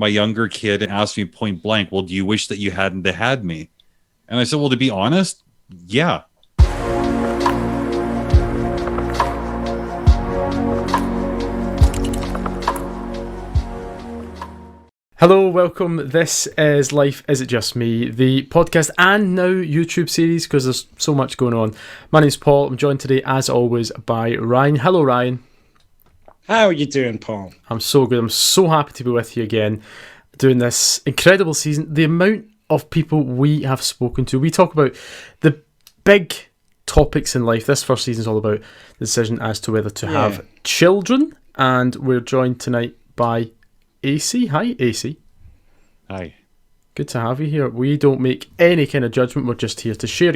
my younger kid asked me point blank, well, do you wish that you hadn't had me? And I said, well, to be honest, yeah. Hello, welcome. This is Life Is It Just Me, the podcast and now YouTube series because there's so much going on. My name's Paul. I'm joined today, as always, by Ryan. Hello, Ryan. How are you doing, Paul? I'm so good. I'm so happy to be with you again, doing this incredible season. The amount of people we have spoken to. We talk about the big topics in life. This first season is all about the decision as to whether to have children, and we're joined tonight by AC. Hi, AC. Hi. Good to have you here. We don't make any kind of judgment. We're just here to share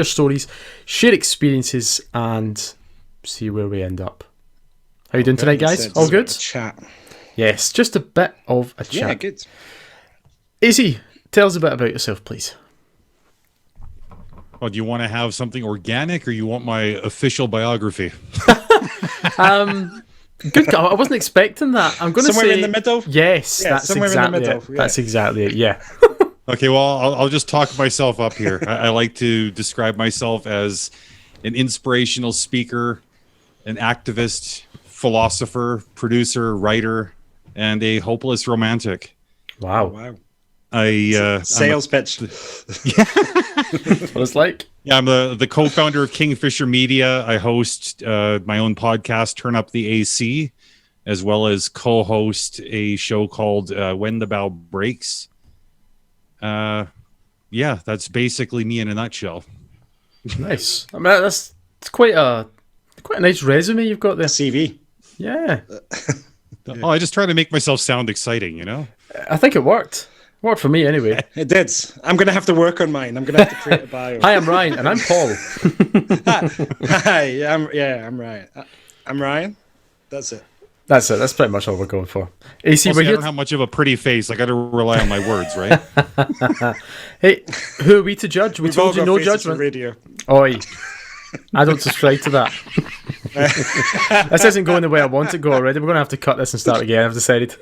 stories, share experiences, and see where we end up. How you doing tonight, guys? All good? Chat. Yes, just a bit of a chat. Yeah, good. AC, tell us a bit about yourself, please. Well, do you want to have something organic, or you want my official biography? Good. I wasn't expecting that. I'm going to say somewhere in the middle. Yes, that's somewhere exactly in the middle. it. Yeah. That's exactly it. Yeah. Okay, well, I'll just talk myself up here. I like to describe myself as an inspirational speaker, an activist, philosopher, producer, writer, and a hopeless romantic. Wow. Sales pitch. That's what it's like. Yeah, I'm the co-founder of Kingfisher Media. I host my own podcast, Turn Up the AC, as well as co-host a show called When the Bow Breaks. Yeah, that's basically me in a nutshell. Nice. I mean, that's quite a nice resume you've got there. CV. Yeah. Oh, I just try to make myself sound exciting, you know? I think it worked. Worked for me anyway. It did. I'm going to have to work on mine. I'm going to have to create a bio. Hi, I'm Ryan, and I'm Paul. Hi, I'm Ryan. I'm Ryan. That's it. That's it. That's pretty much all we're going for. AC, Also, we're I here. don't have much of a pretty face. I got to rely on my words, right? Hey, who are we to judge? We We've told all you got no faces for judgment. radio. Oi. I don't subscribe to that. This isn't going the way I want it to go already. We're going to have to cut this and start again, I've decided.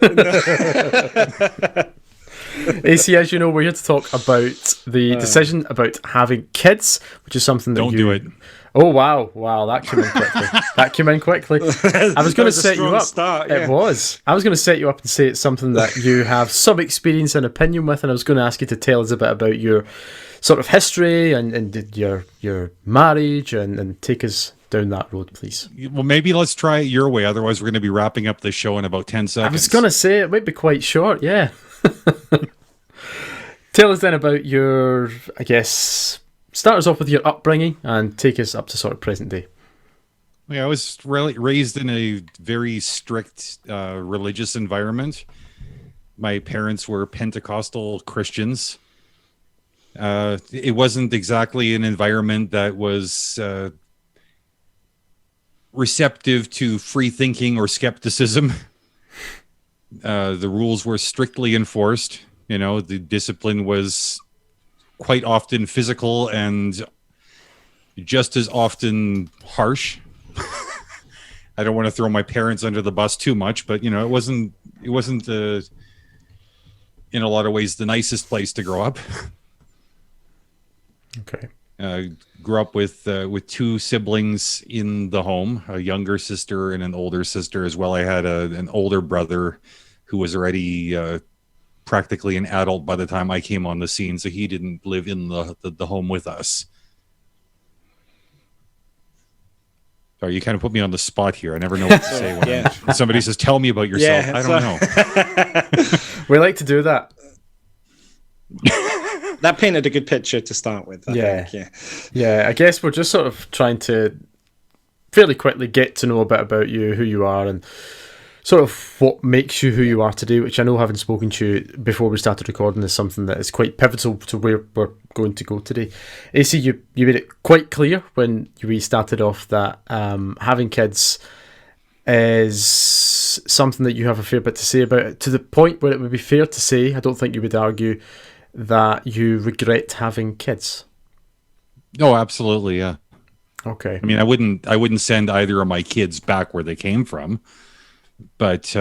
AC, as you know, we're here to talk about the decision about having kids, which is something that Don't do it. Oh, wow, that came in quickly. I was going to set you up. Start, It was. I was going to set you up and say it's something that you have some experience and opinion with, and I was going to ask you to tell us a bit about your sort of history and your marriage and take us down that road, please. Well, maybe let's try it your way. Otherwise, we're going to be wrapping up the show in about 10 seconds. I was going to say it might be quite short, yeah. Tell us then about your, I guess, start us off with your upbringing and take us up to sort of present day. Yeah, I was raised in a very strict religious environment. My parents were Pentecostal Christians. It wasn't exactly an environment that was receptive to free thinking or skepticism. The rules were strictly enforced. You know, the discipline was quite often physical and just as often harsh. I don't want to throw my parents under the bus too much, but you know, it wasn't in a lot of ways the nicest place to grow up. Okay. Grew up with two siblings in the home, a younger sister and an older sister as well. I had an older brother who was already practically an adult by the time I came on the scene, so he didn't live in the home with us. Sorry, you kind of put me on the spot here. I never know what to say when somebody says, "Tell me about yourself." Yeah, I don't know. We like to do that. That painted a good picture to start with. I think. Yeah, I guess we're just sort of trying to fairly quickly get to know a bit about you, who you are, and sort of what makes you who you are today, which I know, having spoken to you before we started recording, is something that is quite pivotal to where we're going to go today. AC, you made it quite clear when we started off that having kids is something that you have a fair bit to say about it, to the point where it would be fair to say, I don't think you would argue, that you regret having kids. Oh, absolutely, yeah. Okay. I mean, I wouldn't send either of my kids back where they came from, but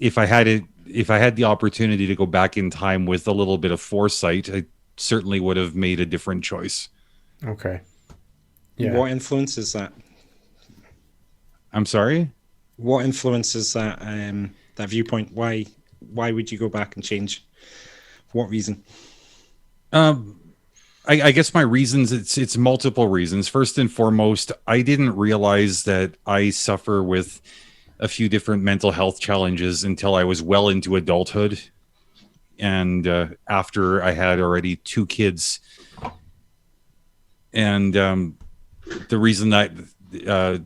if I had it if I had the opportunity to go back in time with a little bit of foresight, I certainly would have made a different choice. Okay. Yeah. What influences that? I'm sorry. What influences that viewpoint? Why would you go back and change? For what reason? Um, I guess my reasons, it's multiple reasons. First and foremost, I didn't realize that I suffer with a few different mental health challenges until I was well into adulthood, and after I had already two kids. And the reason that uh,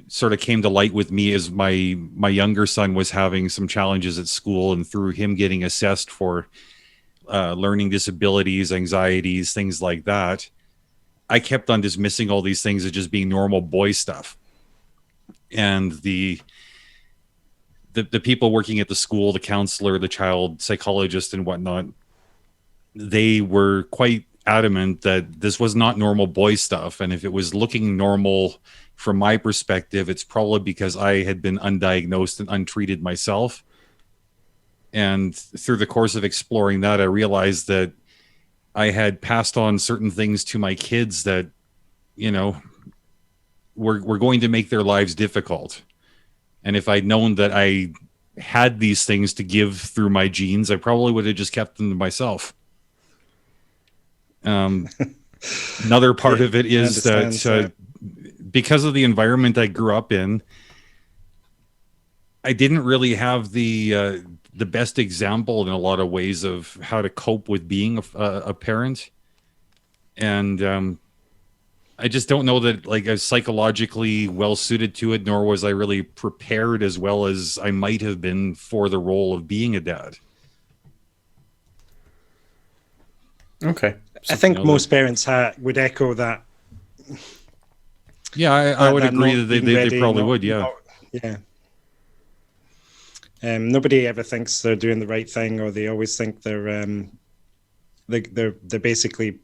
sort of came to light with me is my younger son was having some challenges at school, and through him getting assessed for learning disabilities, anxieties, things like that, I kept on dismissing all these things as just being normal boy stuff. And the people working at the school, the counselor, the child psychologist, and whatnot, they were quite adamant that this was not normal boy stuff. And if it was looking normal from my perspective, it's probably because I had been undiagnosed and untreated myself. And through the course of exploring that, I realized that I had passed on certain things to my kids that, you know, were going to make their lives difficult. And if I'd known that I had these things to give through my genes, I probably would have just kept them to myself. Um, Another part of it is that because of the environment I grew up in, I didn't really have the best example in a lot of ways of how to cope with being a parent, and I just don't know that like I was psychologically well suited to it, nor was I really prepared as well as I might have been for the role of being a dad. Okay. I think most parents would echo that. Yeah, I would agree that they probably would. Yeah. Yeah. Nobody ever thinks they're doing the right thing, or they always think they're basically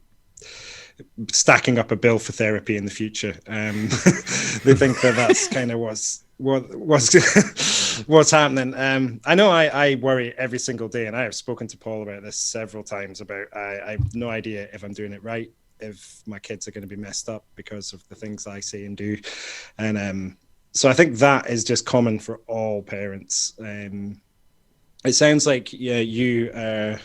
stacking up a bill for therapy in the future. They think that's kind of what's what's happening. I know I worry every single day, and I have spoken to Paul about this several times. About I have no idea if I'm doing it right, if my kids are going to be messed up because of the things I say and do, and so I think that is just common for all parents. It sounds like you.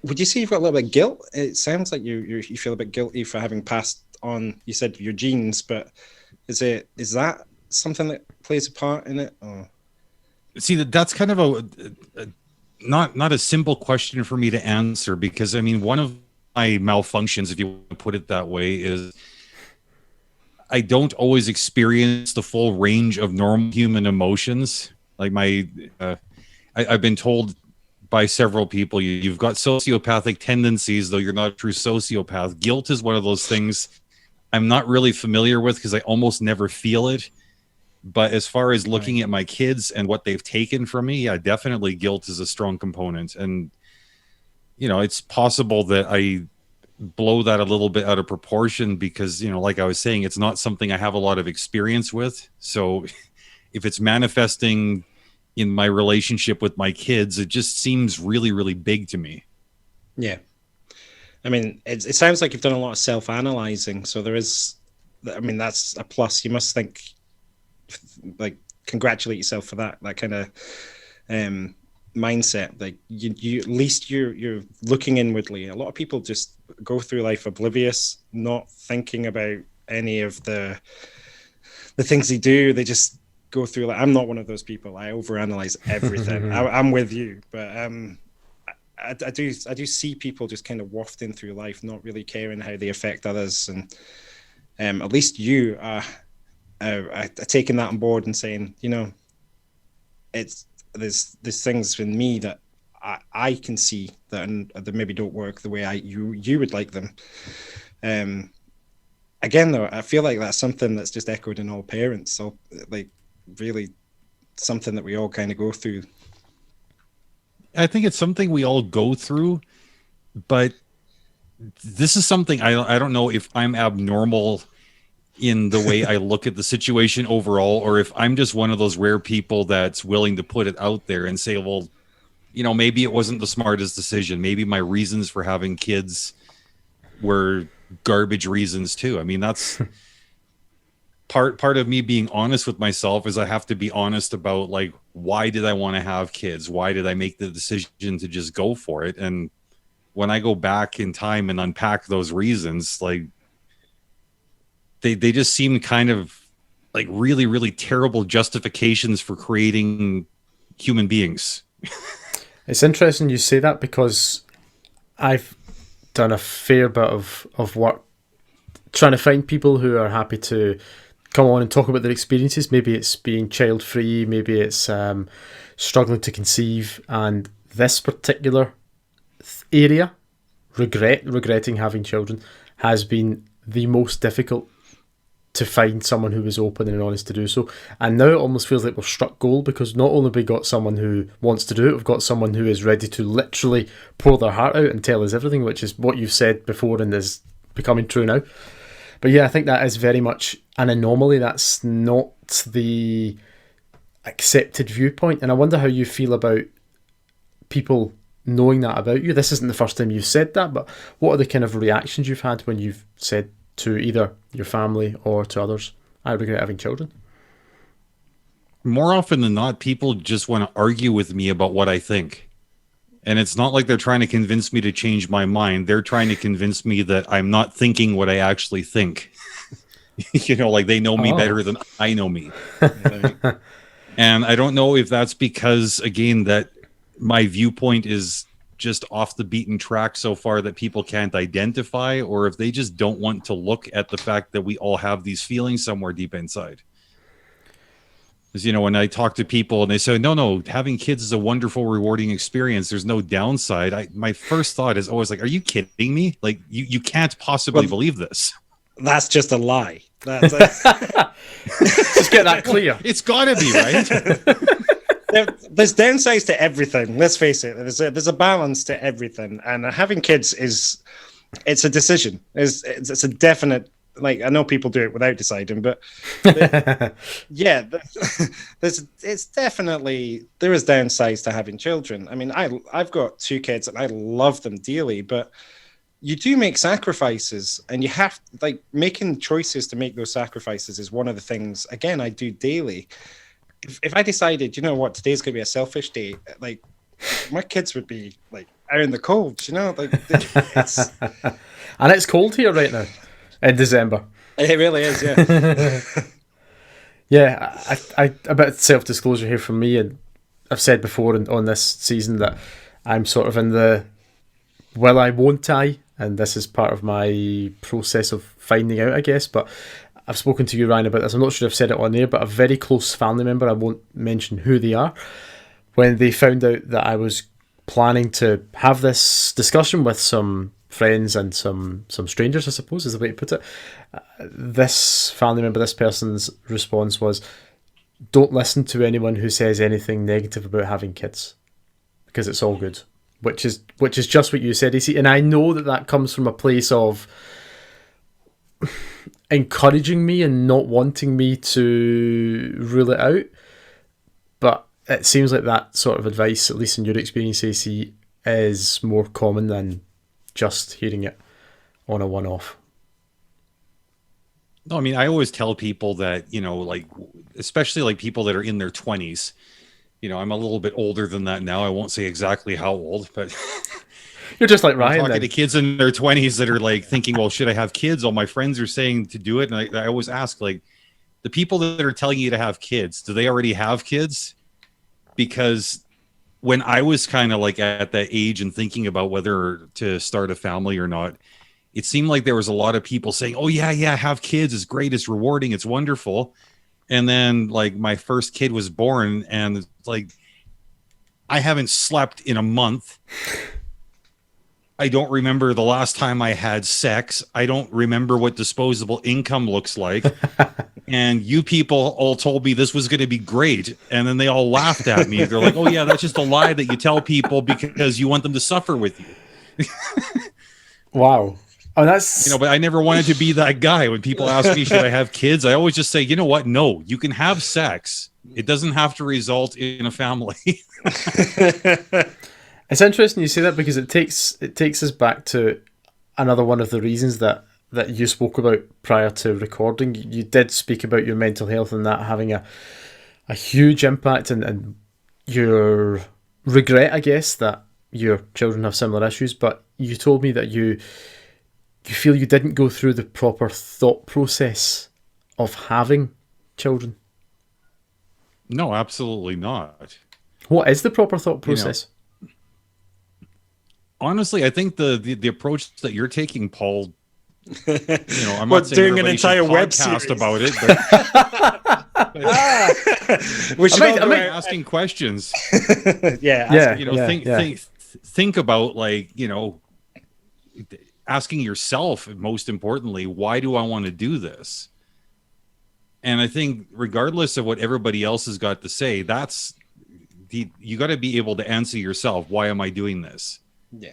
Would you say you've got a little bit of guilt? It sounds like you feel a bit guilty for having passed on. You said your genes, but is that something that plays a part in it? Or? See, that's kind of a not a simple question for me to answer, because I mean, one of my malfunctions, if you want to put it that way, is I don't always experience the full range of normal human emotions. Like I've been told by several people, you've got sociopathic tendencies, though you're not a true sociopath. Guilt is one of those things I'm not really familiar with because I almost never feel it. But as far as looking at my kids and what they've taken from me, yeah, definitely guilt is a strong component. And, you know, it's possible that I blow that a little bit out of proportion because, you know, like I was saying, it's not something I have a lot of experience with. So if it's manifesting in my relationship with my kids, it just seems really, really big to me. Yeah. I mean, it sounds like you've done a lot of self-analyzing. So there is, I mean, that's a plus. You must think, like, congratulate yourself for that kind of mindset. Like you at least you're looking inwardly. A lot of people just go through life oblivious, not thinking about any of the things they do. They just go through, like, I'm not one of those people. I overanalyze everything. I'm with you, but I do see people just kind of wafting through life, not really caring how they affect others. And at least you are taking that on board and saying, you know, there's things in me that I can see that maybe don't work the way you would like them. Again, though, I feel like that's something that's just echoed in all parents. So, like, really something that we all kind of go through. I think it's something we all go through, but this is something I don't know if I'm abnormal in the way I look at the situation overall, or if I'm just one of those rare people that's willing to put it out there and say, well, maybe it wasn't the smartest decision. Maybe my reasons for having kids were garbage reasons too. I mean, that's part of me being honest with myself, is I have to be honest about, like, why did I want to have kids? Why did I make the decision to just go for it? And when I go back in time and unpack those reasons, like, they just seem kind of like really, really terrible justifications for creating human beings. It's interesting you say that, because I've done a fair bit of work trying to find people who are happy to come on and talk about their experiences. Maybe it's being child free, maybe it's struggling to conceive, and this particular area, regretting having children, has been the most difficult to find someone who was open and honest to do so. And now it almost feels like we've struck gold, because not only have we got someone who wants to do it, we've got someone who is ready to literally pour their heart out and tell us everything, which is what you've said before and is becoming true now. But yeah, I think that is very much an anomaly. That's not the accepted viewpoint. And I wonder how you feel about people knowing that about you. This isn't the first time you've said that, but what are the kind of reactions you've had when you've said to either your family or to others, I regret having children? More often than not, people just want to argue with me about what I think. And it's not like they're trying to convince me to change my mind. They're trying to convince me that I'm not thinking what I actually think. Like, they know me better than I know me. And I don't know if that's because, again, that my viewpoint is just off the beaten track so far that people can't identify, or if they just don't want to look at the fact that we all have these feelings somewhere deep inside. Because, when I talk to people and they say, no, having kids is a wonderful, rewarding experience, there's no downside. My first thought is always like, are you kidding me? Like, you can't possibly believe this. That's just a lie. Just get that clear. It's gotta be, right? There's downsides to everything. Let's face it. There's a balance to everything, and having kids it's a decision. It's a definite. Like, I know people do it without deciding, but yeah, it's definitely, there is downsides to having children. I mean, I've got 2 kids and I love them dearly, but you do make sacrifices, and you have, like, making choices to make those sacrifices is one of the things, again, I do daily. If I decided, you know what, today's going to be a selfish day, like, my kids would be, like, out in the cold, like, it's... And it's cold here right now in December. It really is, yeah. Yeah, I a bit of self-disclosure here from me, and I've said before on this season that I'm sort of in the will I, won't I, and this is part of my process of finding out, I guess. But I've spoken to you, Ryan, about this. I'm not sure if I've said it on air, but a very close family member, I won't mention who they are, when they found out that I was planning to have this discussion with some friends and some strangers, I suppose is the way to put it, this family member, this person's response was, don't listen to anyone who says anything negative about having kids, because it's all good. Which is just what you said, AC. And I know that comes from a place of encouraging me and not wanting me to rule it out. But it seems like that sort of advice, at least in your experience, AC, is more common than just hearing it on a one-off. No, I mean, I always tell people that, like, especially like people that are in their 20s, I'm a little bit older than that now. I won't say exactly how old, but you're just like Ryan. I'm talking to kids in their 20s that are like thinking, well, should I have kids? All my friends are saying to do it. And I always ask, like, the people that are telling you to have kids, do they already have kids? Because when I was kind of like at that age and thinking about whether to start a family or not, it seemed like there was a lot of people saying, oh, yeah, have kids. It's great. It's rewarding. It's wonderful. And then, like, my first kid was born, and it's like, I haven't slept in a month. I don't remember the last time I had sex. I don't remember what disposable income looks like. And you people all told me this was going to be great. And then they all laughed at me. They're like, oh, yeah, that's just a lie that you tell people because you want them to suffer with you. Wow. Oh, that's but I never wanted to be that guy. When people ask me, should I have kids? I always just say, you know what? No, you can have sex. It doesn't have to result in a family. It's interesting you say that because it takes us back to another one of the reasons that you spoke about prior to recording. You did speak about your mental health and that having a huge impact, and your regret, I guess, that your children have similar issues. But you told me that you feel you didn't go through the proper thought process of having children. No, absolutely not. What is the proper thought You know, process? honestly, I think the approach that you're taking, Paul, I'm not What, saying doing an everybody should entire web podcast series about it, but we should all I go might- out- asking questions. yeah, Yeah. Think about, like, asking yourself, most importantly, why do I want to do this? And I think regardless of what everybody else has got to say, you got to be able to answer yourself, why am I doing this? yeah.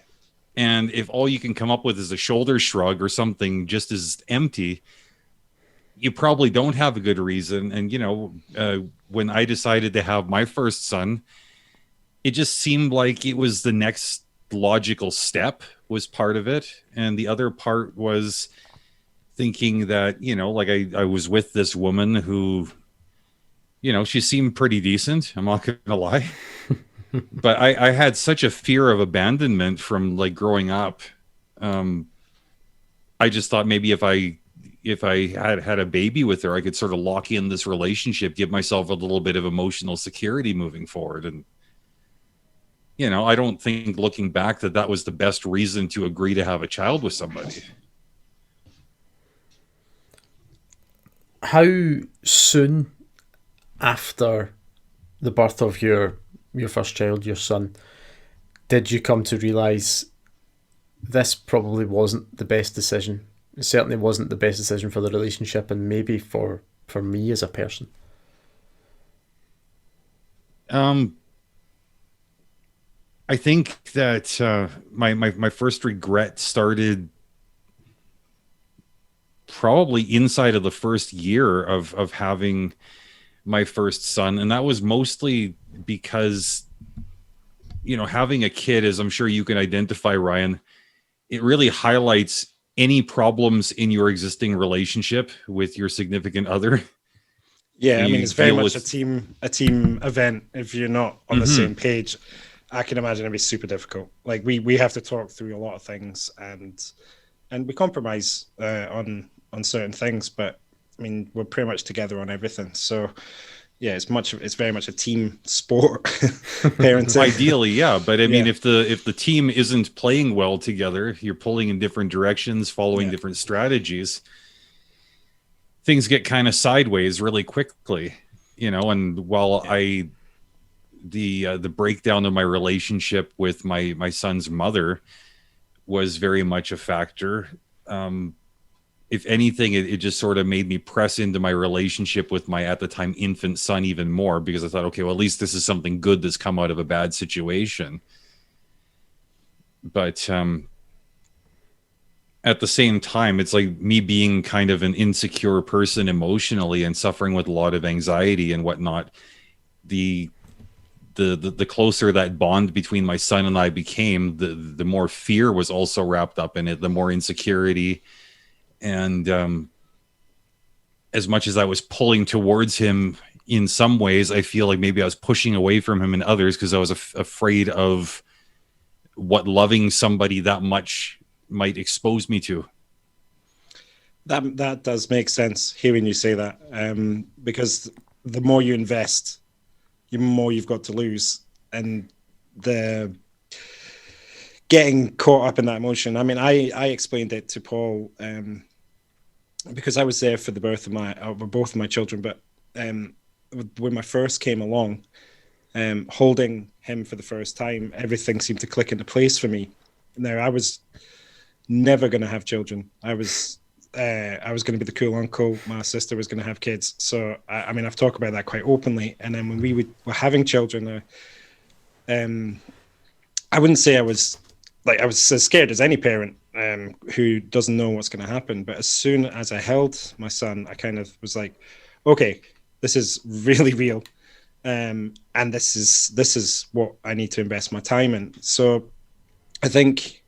And if all you can come up with is a shoulder shrug or something just as empty, you probably don't have a good reason. And when I decided to have my first son, it just seemed like it was the next logical step, was part of it. And the other part was thinking that, like, I was with this woman who, she seemed pretty decent, I'm not gonna lie. But I had such a fear of abandonment from, like, growing up. I just thought maybe if I had a baby with her, I could sort of lock in this relationship, give myself a little bit of emotional security moving forward. And I don't think, looking back, that was the best reason to agree to have a child with somebody. How soon after the birth of your first child, your son, did you come to realise this probably wasn't the best decision? It certainly wasn't the best decision for the relationship, and maybe for me as a person. I think that my first regret started probably inside of the first year of having my first son, and that was mostly because having a kid, as I'm sure you can identify, Ryan, it really highlights any problems in your existing relationship with your significant other. Yeah, And I mean, you it's very deal much with- a team event. If you're not on the Mhm. same page, I can imagine it'd be super difficult. Like, we have to talk through a lot of things, and we compromise on certain things, but I mean, we're pretty much together on everything. So yeah, it's very much a team sport. Parenting. Ideally, yeah, but I mean, Yeah. if the team isn't playing well together, you're pulling in different directions, following Yeah. different strategies, things get kind of sideways really quickly. And while the breakdown of my relationship with my son's mother was very much a factor, if anything, it just sort of made me press into my relationship with my, at the time, infant son even more, because I thought, okay, well, at least this is something good that's come out of a bad situation. But at the same time, it's like me being kind of an insecure person emotionally and suffering with a lot of anxiety and whatnot. The closer that bond between my son and I became, the more fear was also wrapped up in it, the more insecurity. And as much as I was pulling towards him in some ways, I feel like maybe I was pushing away from him in others, because I was afraid of what loving somebody that much might expose me to. That does make sense, hearing you say that, because the more you invest, the more you've got to lose, and the getting caught up in that emotion. I mean, I explained it to Paul, because I was there for the birth of both of my children, but when my first came along, holding him for the first time, everything seemed to click into place for me. Now, I was never going to have children. I was going to be the cool uncle. My sister was going to have kids. So, I mean, I've talked about that quite openly. And then when we were having children, I wouldn't say I was as scared as any parent who doesn't know what's going to happen. But as soon as I held my son, I kind of was like, okay, this is really real. and this is what I need to invest my time in. So I think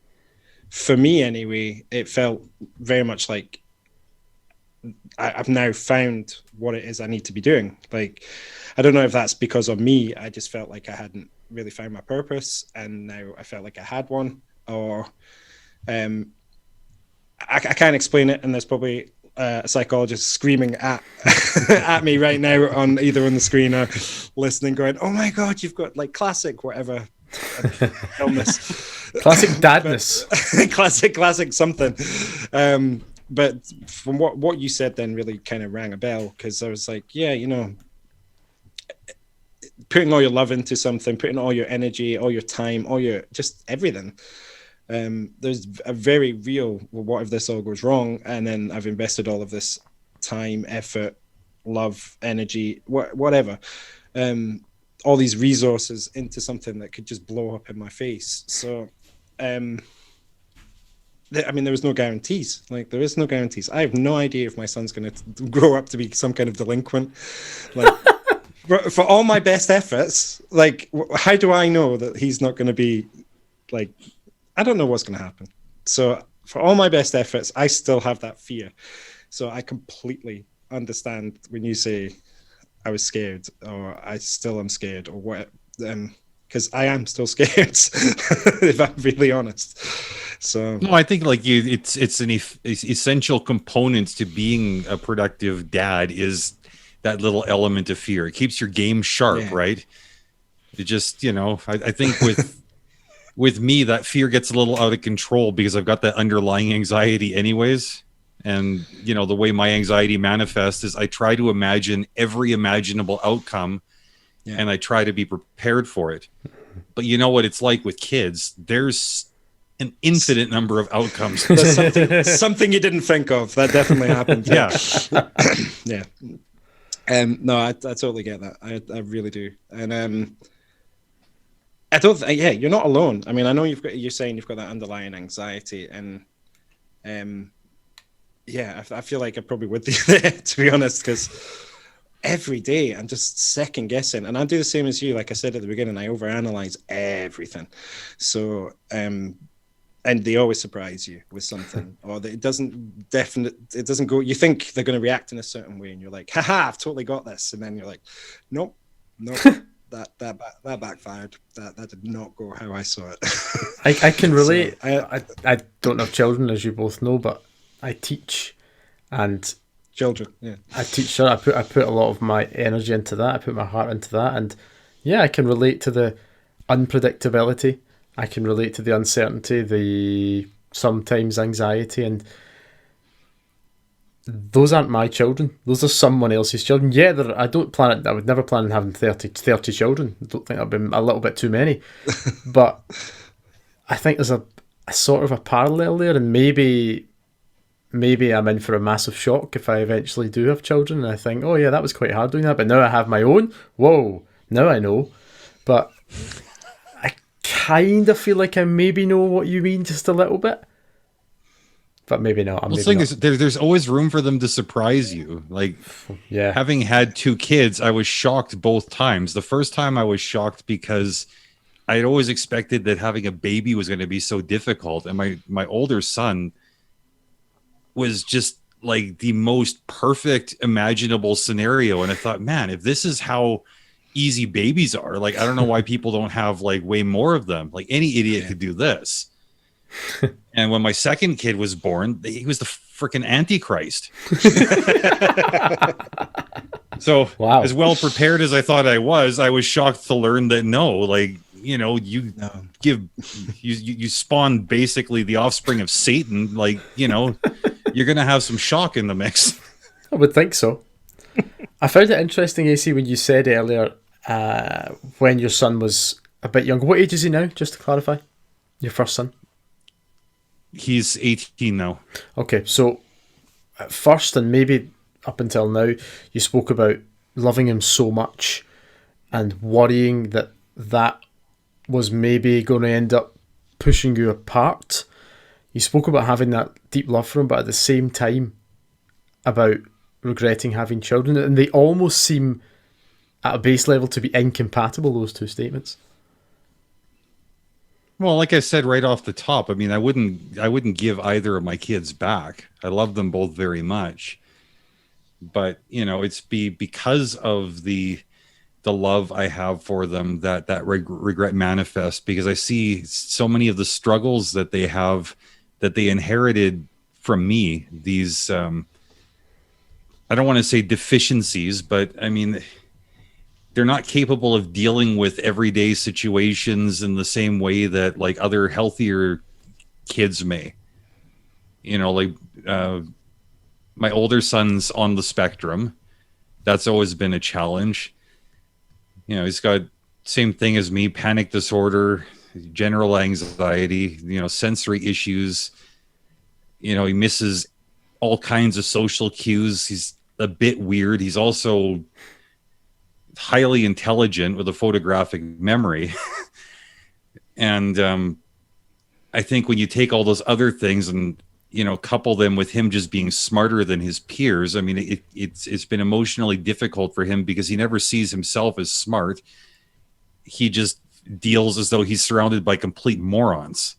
for me anyway, it felt very much like I've now found what it is I need to be doing. Like, I don't know if that's because of me. I just felt like I hadn't really found my purpose, and now I felt like I had one. Or I can't explain it, and there's probably a psychologist screaming at at me right now on either on the screen or listening, going, "Oh my god, you've got like classic whatever illness, classic dadness, classic something." But from what you said, then really kind of rang a bell, because I was like, yeah, putting all your love into something, putting all your energy, all your time, all your just everything. There's a very real, well, what if this all goes wrong? And then I've invested all of this time, effort, love, energy, whatever, all these resources into something that could just blow up in my face. So, I mean, there was no guarantees. Like, there is no guarantees. I have no idea if my son's going to grow up to be some kind of delinquent. Like, for all my best efforts, like, how do I know that he's not going to be like? I don't know what's going to happen. So, for all my best efforts, I still have that fear. So, I completely understand when you say I was scared, or I still am scared, or what. Because I am still scared, if I'm really honest. So no, I think like it's an essential component to being a productive dad is that little element of fear. It keeps your game sharp, right? It just, I think with me, that fear gets a little out of control because I've got that underlying anxiety anyways. And, the way my anxiety manifests is I try to imagine every imaginable outcome and I try to be prepared for it. But you know what it's like with kids? There's an infinite number of outcomes. There's something you didn't think of. That definitely happened. Yeah. Yeah. No, I totally get that. I really do. And I don't. You're not alone. I mean, I know you're saying you've got that underlying anxiety, and I feel like I probably would be there, to be honest, because every day I'm just second guessing, and I do the same as you. Like I said at the beginning, I overanalyze everything. So, and they always surprise you with something, or it doesn't go. You think they're going to react in a certain way, and you're like, "Haha, I've totally got this," and then you're like, "Nope, that backfired. That did not go how I saw it." I can relate. So, I don't have children, as you both know, but I teach, and children. Yeah, I teach. I put a lot of my energy into that. I put my heart into that, and I can relate to the unpredictability. I can relate to the uncertainty, the sometimes anxiety, and those aren't my children. Those are someone else's children. Yeah, I would never plan on having 30 children. I don't think that'd be a little bit too many. But I think there's a sort of a parallel there, and maybe I'm in for a massive shock if I eventually do have children, and I think, oh yeah, that was quite hard doing that, but now I have my own. Whoa, now I know. But kind of feel like I maybe know what you mean just a little bit, but maybe not. There's always room for them to surprise you. Like, having had 2 kids, I was shocked both times. The first time I was shocked because I had always expected that having a baby was going to be so difficult, and my older son was just like the most perfect imaginable scenario, and I thought, man, if this is how easy babies are, like, I don't know why people don't have like way more of them. Like, any idiot could do this. And when my second kid was born, he was the freaking Antichrist. So as well prepared as I thought I was shocked to learn that no, like, you spawn basically the offspring of Satan. Like, you're gonna have some shock in the mix. I would think so. I found it interesting, AC, when you said earlier when your son was a bit younger. What age is he now, just to clarify? Your first son? He's 18 now. Okay, so at first, and maybe up until now, you spoke about loving him so much and worrying that was maybe going to end up pushing you apart. You spoke about having that deep love for him, but at the same time about regretting having children, and they almost seem at a base level to be incompatible, those two statements? Well, like I said right off the top, I mean, I wouldn't give either of my kids back. I love them both very much, but it's because of the love I have for them that regret manifests, because I see so many of the struggles that they have, that they inherited from me. These I don't want to say deficiencies, but I mean, they're not capable of dealing with everyday situations in the same way that like other healthier kids may. Like uh, my older son's on the spectrum. That's always been a challenge. He's got same thing as me: panic disorder, general anxiety, sensory issues. He misses all kinds of social cues. He's a bit weird. He's also highly intelligent with a photographic memory. And I think when you take all those other things and couple them with him just being smarter than his peers, I mean, it's been emotionally difficult for him because he never sees himself as smart. He just deals as though he's surrounded by complete morons.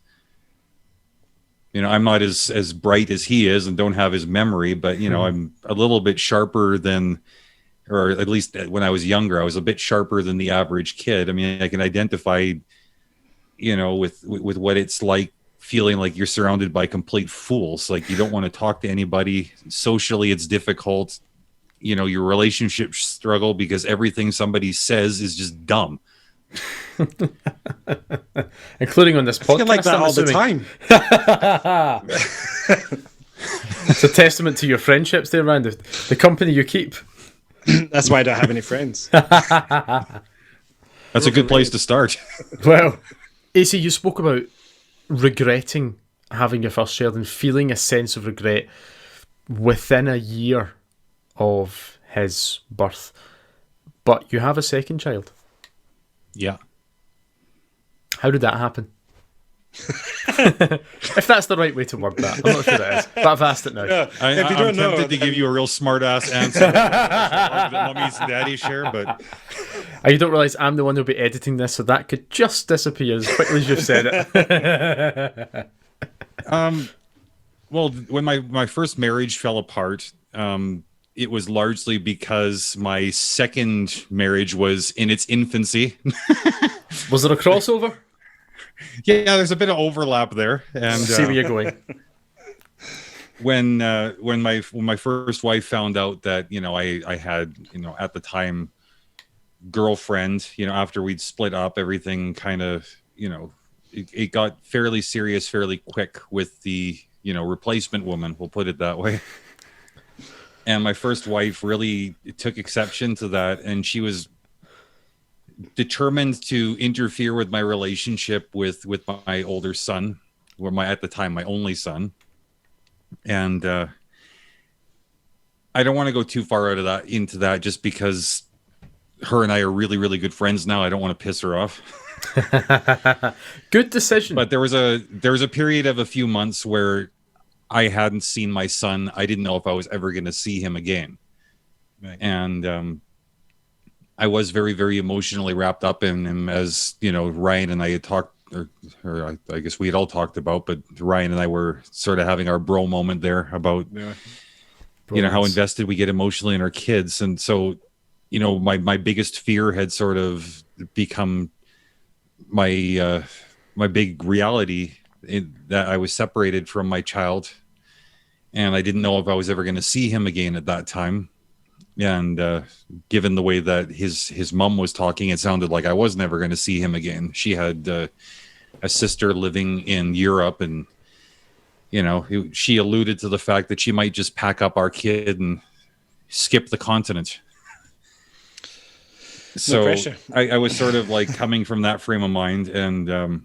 I'm not as bright as he is and don't have his memory, but I'm a little bit sharper than, or at least when I was younger, I was a bit sharper than the average kid. I mean, I can identify, with what it's like feeling like you're surrounded by complete fools. Like you don't want to talk to anybody. Socially, it's difficult. Your relationships struggle because everything somebody says is just dumb. Including on this podcast. I feel like that all the time. It's a testament to your friendships there, Rand. The company you keep. That's why I don't have any friends. That's a good place to start. Well, AC, you spoke about regretting having your first child and feeling a sense of regret within a year of his birth. But you have a second child. Yeah. How did that happen? If that's the right way to word that. I'm not sure it is, but I've asked it now. Yeah, I'm tempted to give you a real smart ass answer that Mummy's daddy share, but You don't realise I'm the one who'll be editing this, so that could just disappear as quickly as you've said it. well, when my first marriage fell apart, it was largely because my second marriage was in its infancy. Was there a crossover? Yeah, there's a bit of overlap there, and See where you're going. When my first wife found out that I had at the time girlfriend, after we'd split up, everything kind of it got fairly serious fairly quick with the replacement woman, we'll put it that way. And my first wife really took exception to that, and she was determined to interfere with my relationship with my older son, or at the time my only son. And I don't want to go too far into that just because her and I are really, really good friends now. I don't want to piss her off. Good decision. But there was a period of a few months where I hadn't seen my son. I didn't know if I was ever going to see him again. Right. And I was very, very emotionally wrapped up in him, as Ryan and I had talked, or I guess we had all talked about, but Ryan and I were sort of having our bro moment there about how invested we get emotionally in our kids. And so my biggest fear had sort of become my big reality, that I was separated from my child, and I didn't know if I was ever going to see him again at that time. And given the way that his mom was talking, it sounded like I was never going to see him again. She had a sister living in Europe, and she alluded to the fact that she might just pack up our kid and skip the continent. So no I was sort of like coming from that frame of mind. And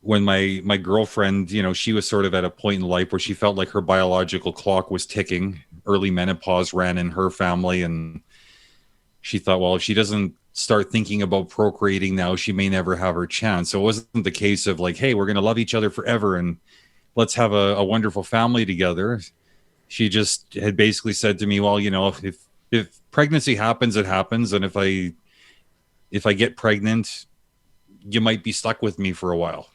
when my girlfriend, she was sort of at a point in life where she felt like her biological clock was ticking. Early menopause ran in her family, and she thought, well, if she doesn't start thinking about procreating now, she may never have her chance. So it wasn't the case of like, hey, we're going to love each other forever and let's have a wonderful family together. She just had basically said to me, well, if pregnancy happens, it happens, and if I get pregnant, you might be stuck with me for a while.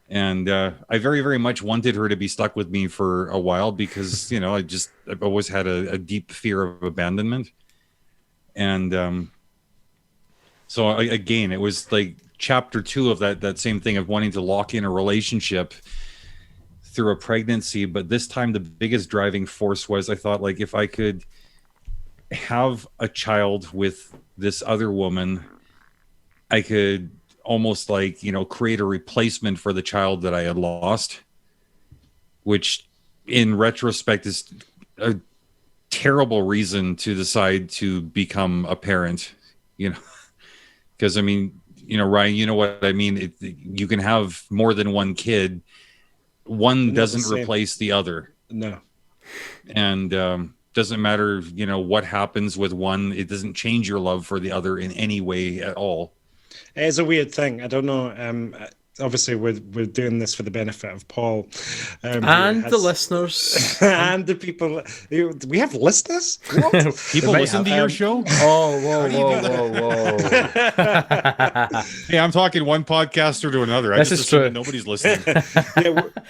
And I very, very much wanted her to be stuck with me for a while because, I've always had a deep fear of abandonment. And so again, it was like chapter 2 of that same thing of wanting to lock in a relationship through a pregnancy. But this time, the biggest driving force was I thought, like, if I could have a child with this other woman, I could almost like, create a replacement for the child that I had lost, which in retrospect is a terrible reason to decide to become a parent, because Ryan, you know what I mean? You can have more than one kid. One doesn't replace the other. No. And doesn't matter, what happens with one. It doesn't change your love for the other in any way at all. It is a weird thing. I don't know. Obviously, we're doing this for the benefit of Paul and the listeners and the people. We have listeners. What? People listen to your show. Oh, whoa! Hey, I'm talking one podcaster to another. I This just is assume true. that nobody's listening.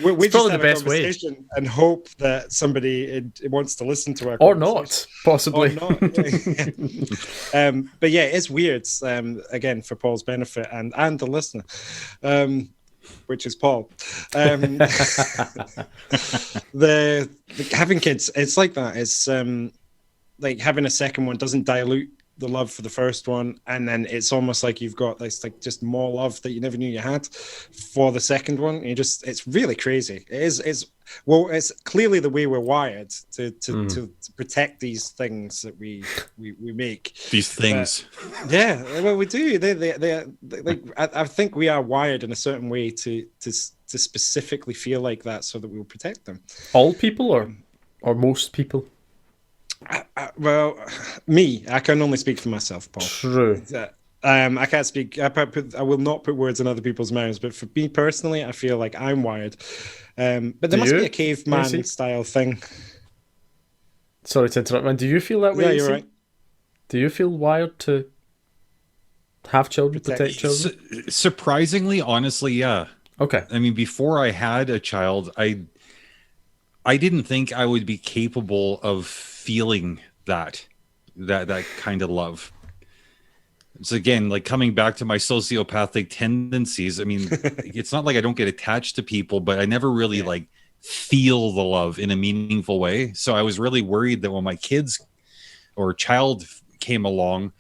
We just probably have the a best way. conversation and hope that somebody wants to listen to our Or conversation. not, possibly. Or not. But yeah, it's weird. Again, for Paul's benefit and the listener. Which is Paul. The having kids, it's like that. It's like having a second one doesn't dilute the love for the first one, and then it's almost like you've got this like just more love that you never knew you had for the second one. It's really crazy. It's clearly the way we're wired to protect these things that we make. These things. Yeah, well, we do. They like I think we are wired in a certain way to specifically feel like that so that we'll protect them. All people or most people? Well, me, I can only speak for myself, Paul. True. I can't speak. I will not put words in other people's mouths. But for me personally, I feel like I'm wired. But there must be a caveman style thing. Sorry to interrupt, man. Do you feel that way? Yeah, you're right. Do you feel wired to have children, protect children? Surprisingly, honestly, yeah. Okay. I mean, before I had a child, I didn't think I would be capable of feeling that kind of love. It's again like coming back to my sociopathic tendencies. I mean, it's not like I don't get attached to people, but I never really like feel the love in a meaningful way. So I was really worried that when my kids or child came along,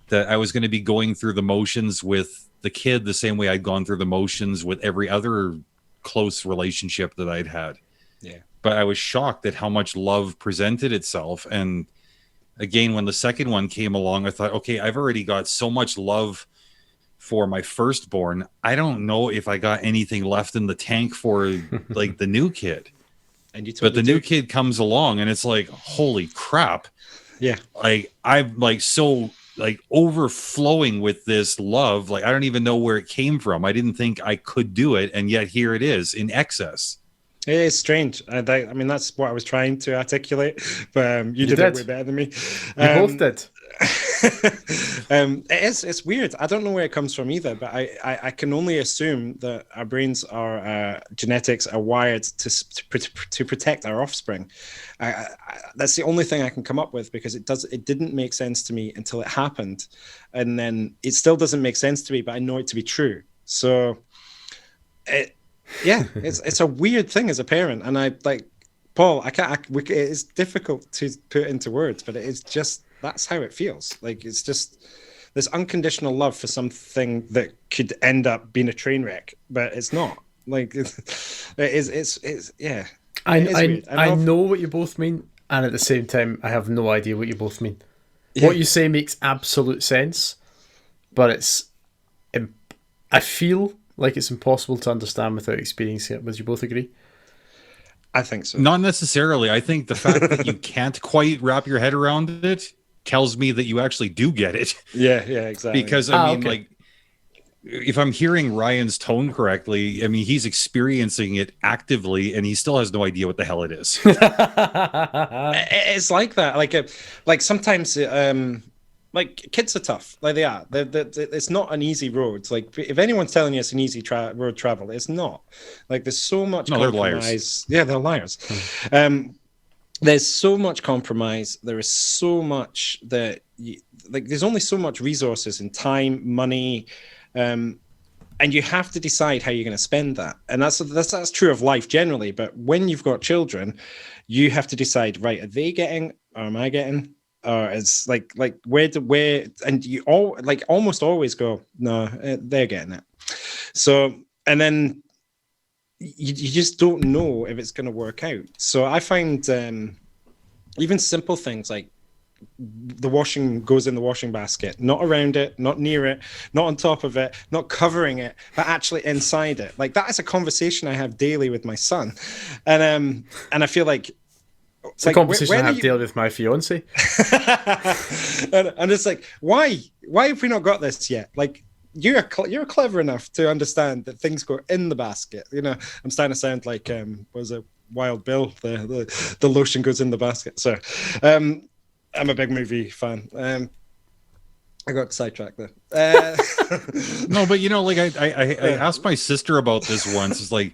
that I was going to be going through the motions with the kid the same way I'd gone through the motions with every other close relationship that I'd had. Yeah. But I was shocked at how much love presented itself. And again, when the second one came along, I thought, okay, I've already got so much love for my firstborn. I don't know if I got anything left in the tank for like the new kid. But the new kid comes along and it's like, holy crap. Yeah. Like I'm like so like overflowing with this love. Like I don't even know where it came from. I didn't think I could do it. And yet here it is in excess. It is strange. I mean, that's what I was trying to articulate, but you did it way better than me. You both did. It's weird. I don't know where it comes from either, but I can only assume that our brains are genetics are wired to protect our offspring. That's the only thing I can come up with because it didn't make sense to me until it happened, and then it still doesn't make sense to me, but I know it to be true. So it's a weird thing as a parent, and I like Paul. It's difficult to put into words, but it's just that's how it feels. Like it's just this unconditional love for something that could end up being a train wreck, but it's not. Like it's yeah. I know what you both mean, and at the same time, I have no idea what you both mean. Yeah. What you say makes absolute sense, but I feel like it's impossible to understand without experiencing it. Would you both agree? I think so. Not necessarily. I think the fact that you can't quite wrap your head around it tells me that you actually do get it. Yeah, exactly. Because I mean, like, if I'm hearing Ryan's tone correctly, I mean, he's experiencing it actively and he still has no idea what the hell it is. It's like that. Like sometimes, like kids are tough. Like they are. It's not an easy road. Like if anyone's telling you it's an easy road travel, it's not. Like there's so much No, they're liars. compromise. Yeah, they're liars. There's so much compromise. There is so much that like there's only so much resources and time, money, and you have to decide how you're going to spend that. And that's true of life generally. But when you've got children, you have to decide, right, are they getting or am I getting? Or it's like where and you all like almost always go, no, they're getting it. So and then you just don't know if it's going to work out. So I find even simple things like the washing goes in the washing basket, not around it, not near it, not on top of it, not covering it, but actually inside it. Like that is a conversation I have daily with my son, and I feel like it's a conversation I have daily with my fiance. And it's like, why have we not got this yet? Like you're clever enough to understand that things go in the basket. You know, I'm starting to sound like was it Wild Bill? The lotion goes in the basket. So I'm a big movie fan. I got sidetracked there. No, but you know, like I asked my sister about this once. It's like,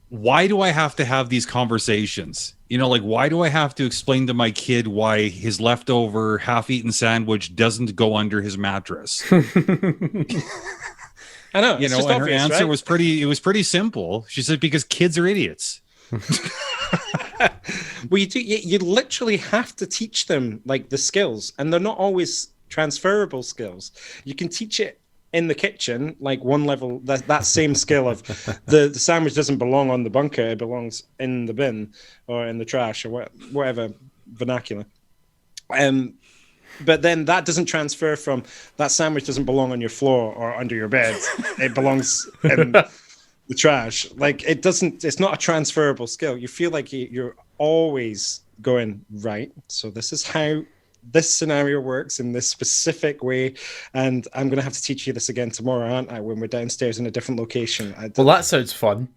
why do I have to have these conversations? You know, like, why do I have to explain to my kid why his leftover half-eaten sandwich doesn't go under his mattress? I know. You know, and obvious, her answer right? was pretty simple. She said, because kids are idiots. Well, you literally have to teach them like the skills, and they're not always transferable skills. You can teach it in the kitchen, like one level, that same skill of the sandwich doesn't belong on the bunker, it belongs in the bin or in the trash or whatever vernacular. But then that doesn't transfer from that sandwich doesn't belong on your floor or under your bed. It belongs in the trash. Like it's not a transferable skill. You feel like you're always going, right, so this is how this scenario works in this specific way, and I'm going to have to teach you this again tomorrow, aren't I, when we're downstairs in a different location. Well, that sounds fun.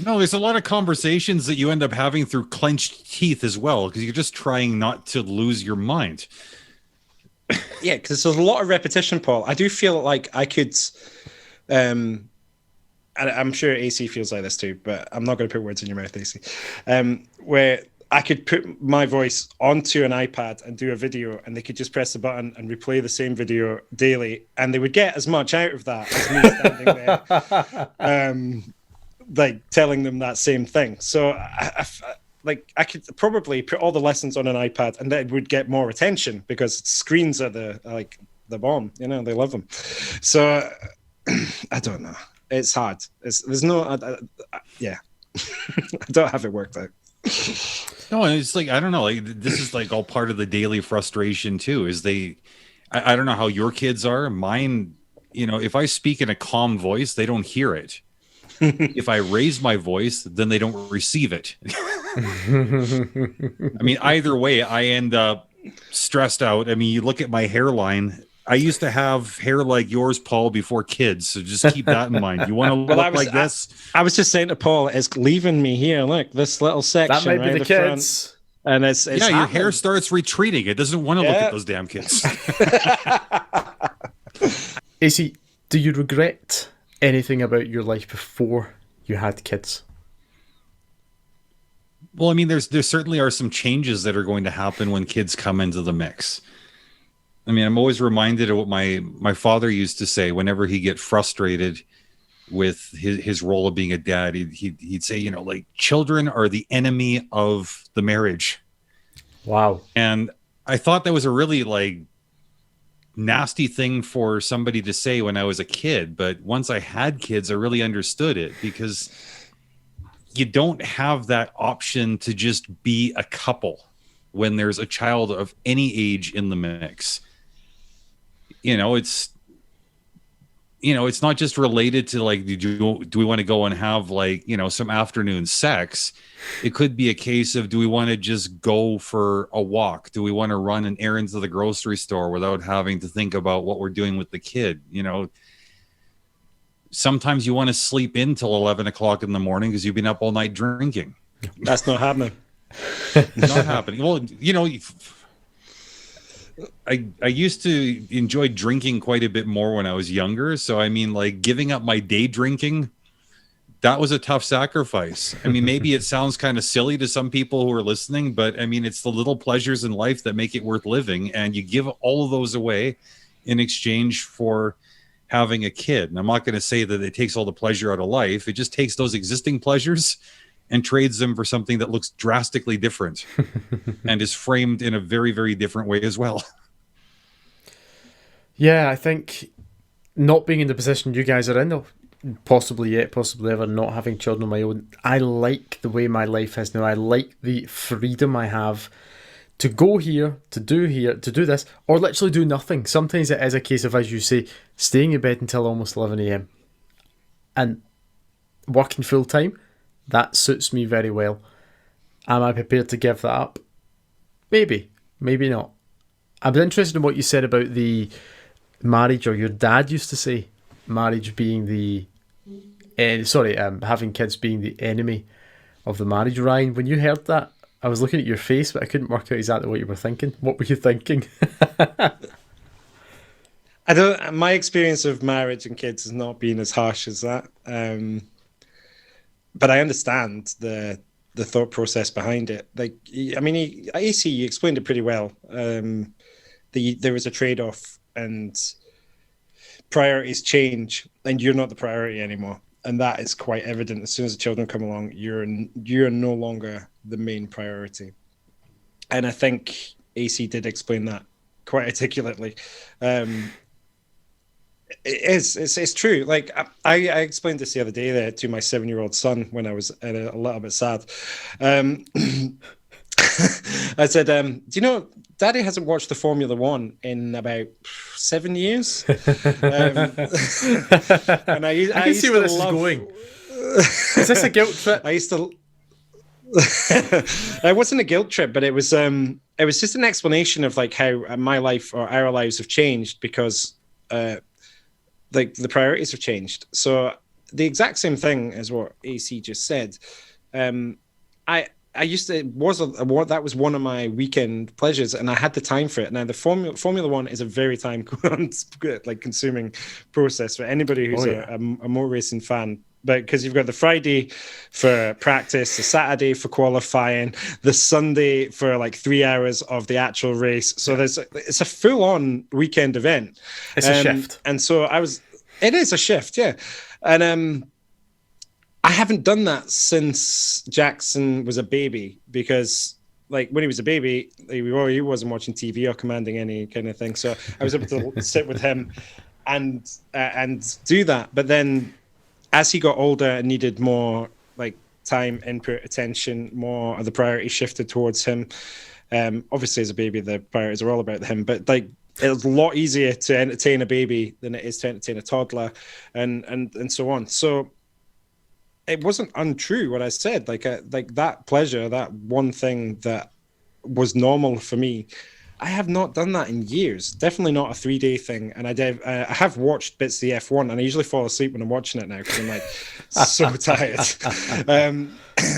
No, there's a lot of conversations that you end up having through clenched teeth as well, because you're just trying not to lose your mind. Yeah, because there's a lot of repetition, Paul. I do feel like I could and I'm sure AC feels like this too, but I'm not going to put words in your mouth, AC. Where I could put my voice onto an iPad and do a video, and they could just press the button and replay the same video daily, and they would get as much out of that as me standing there, like telling them that same thing. So I could probably put all the lessons on an iPad, and that would get more attention because screens are the bomb. You know, they love them. So I don't know. It's hard. There's no, yeah. I don't have it worked out. No, and it's like, I don't know, like this is like all part of the daily frustration too, is I don't know how your kids are. Mine, you know, if I speak in a calm voice, they don't hear it. If I raise my voice, then they don't receive it. I mean, either way, I end up stressed out. I mean, you look at my hairline. I used to have hair like yours, Paul, before kids. So just keep that in mind. You want to look like this? I was just saying to Paul, it's leaving me here. Look, this little section. That might be the kids. Front, and it's yeah, your hair starts retreating. It doesn't want to look at those damn kids. AC, do you regret anything about your life before you had kids? Well, I mean, there certainly are some changes that are going to happen when kids come into the mix. I mean, I'm always reminded of what my father used to say whenever he'd get frustrated with his role of being a dad. He'd say, you know, like, children are the enemy of the marriage. Wow. And I thought that was a really like nasty thing for somebody to say when I was a kid. But once I had kids, I really understood it, because you don't have that option to just be a couple when there's a child of any age in the mix. You know, it's not just related to like, do we want to go and have like, some afternoon sex? It could be a case of, do we want to just go for a walk? Do we want to run an errand to the grocery store without having to think about what we're doing with the kid? Sometimes you want to sleep in till 11 o'clock in the morning because you've been up all night drinking. That's not happening. Not happening. Well, I used to enjoy drinking quite a bit more when I was younger. So, I mean, like giving up my day drinking, that was a tough sacrifice. I mean, maybe it sounds kind of silly to some people who are listening, but I mean, it's the little pleasures in life that make it worth living. And you give all of those away in exchange for having a kid. And I'm not going to say that it takes all the pleasure out of life. It just takes those existing pleasures and trades them for something that looks drastically different and is framed in a very, very different way as well. Yeah, I think not being in the position you guys are in, or possibly yet, possibly ever, not having children of my own, I like the way my life is now. I like the freedom I have to go here, to do this, or literally do nothing. Sometimes it is a case of, as you say, staying in bed until almost 11 a.m. and working full time. That suits me very well. Am I prepared to give that up? Maybe, maybe not. I'm interested in what you said about the marriage, or your dad used to say, marriage being having kids being the enemy of the marriage. Ryan, when you heard that, I was looking at your face, but I couldn't work out exactly what you were thinking. What were you thinking? My experience of marriage and kids has not been as harsh as that. But I understand the thought process behind it. Like, I mean, AC, you explained it pretty well. There is a trade-off, and priorities change, and you're not the priority anymore. And that is quite evident. As soon as the children come along, you're no longer the main priority. And I think AC did explain that quite articulately. It's true. Like I explained this the other day there to my 7-year-old son when I was a little bit sad. I said, do you know, Daddy hasn't watched the Formula One in about 7 years. And I can see where this is going. Is this a guilt trip? I used to. It wasn't a guilt trip, but it was just an explanation of like how my life or our lives have changed because like the priorities have changed. So the exact same thing as what AC just said. I used to that was one of my weekend pleasures, and I had the time for it. Now the Formula One is a very time like consuming process for anybody who's a motor racing fan. But because you've got the Friday for practice, the Saturday for qualifying, the Sunday for like 3 hours of the actual race. So it's a full-on weekend event. It's a shift. And so it is a shift, yeah. And I haven't done that since Jackson was a baby, because like when he was a baby, he wasn't watching TV or commanding any kind of thing. So I was able to sit with him and do that. But then as he got older and needed more like time, input, attention, more of the priority shifted towards him. Obviously as a baby, the priorities are all about him, but like it's a lot easier to entertain a baby than it is to entertain a toddler and so on. So it wasn't untrue what I said. Like that pleasure, that one thing that was normal for me, I have not done that in years. Definitely not a 3-day thing. And I have watched bits of the F1, and I usually fall asleep when I'm watching it now because I'm like so tired.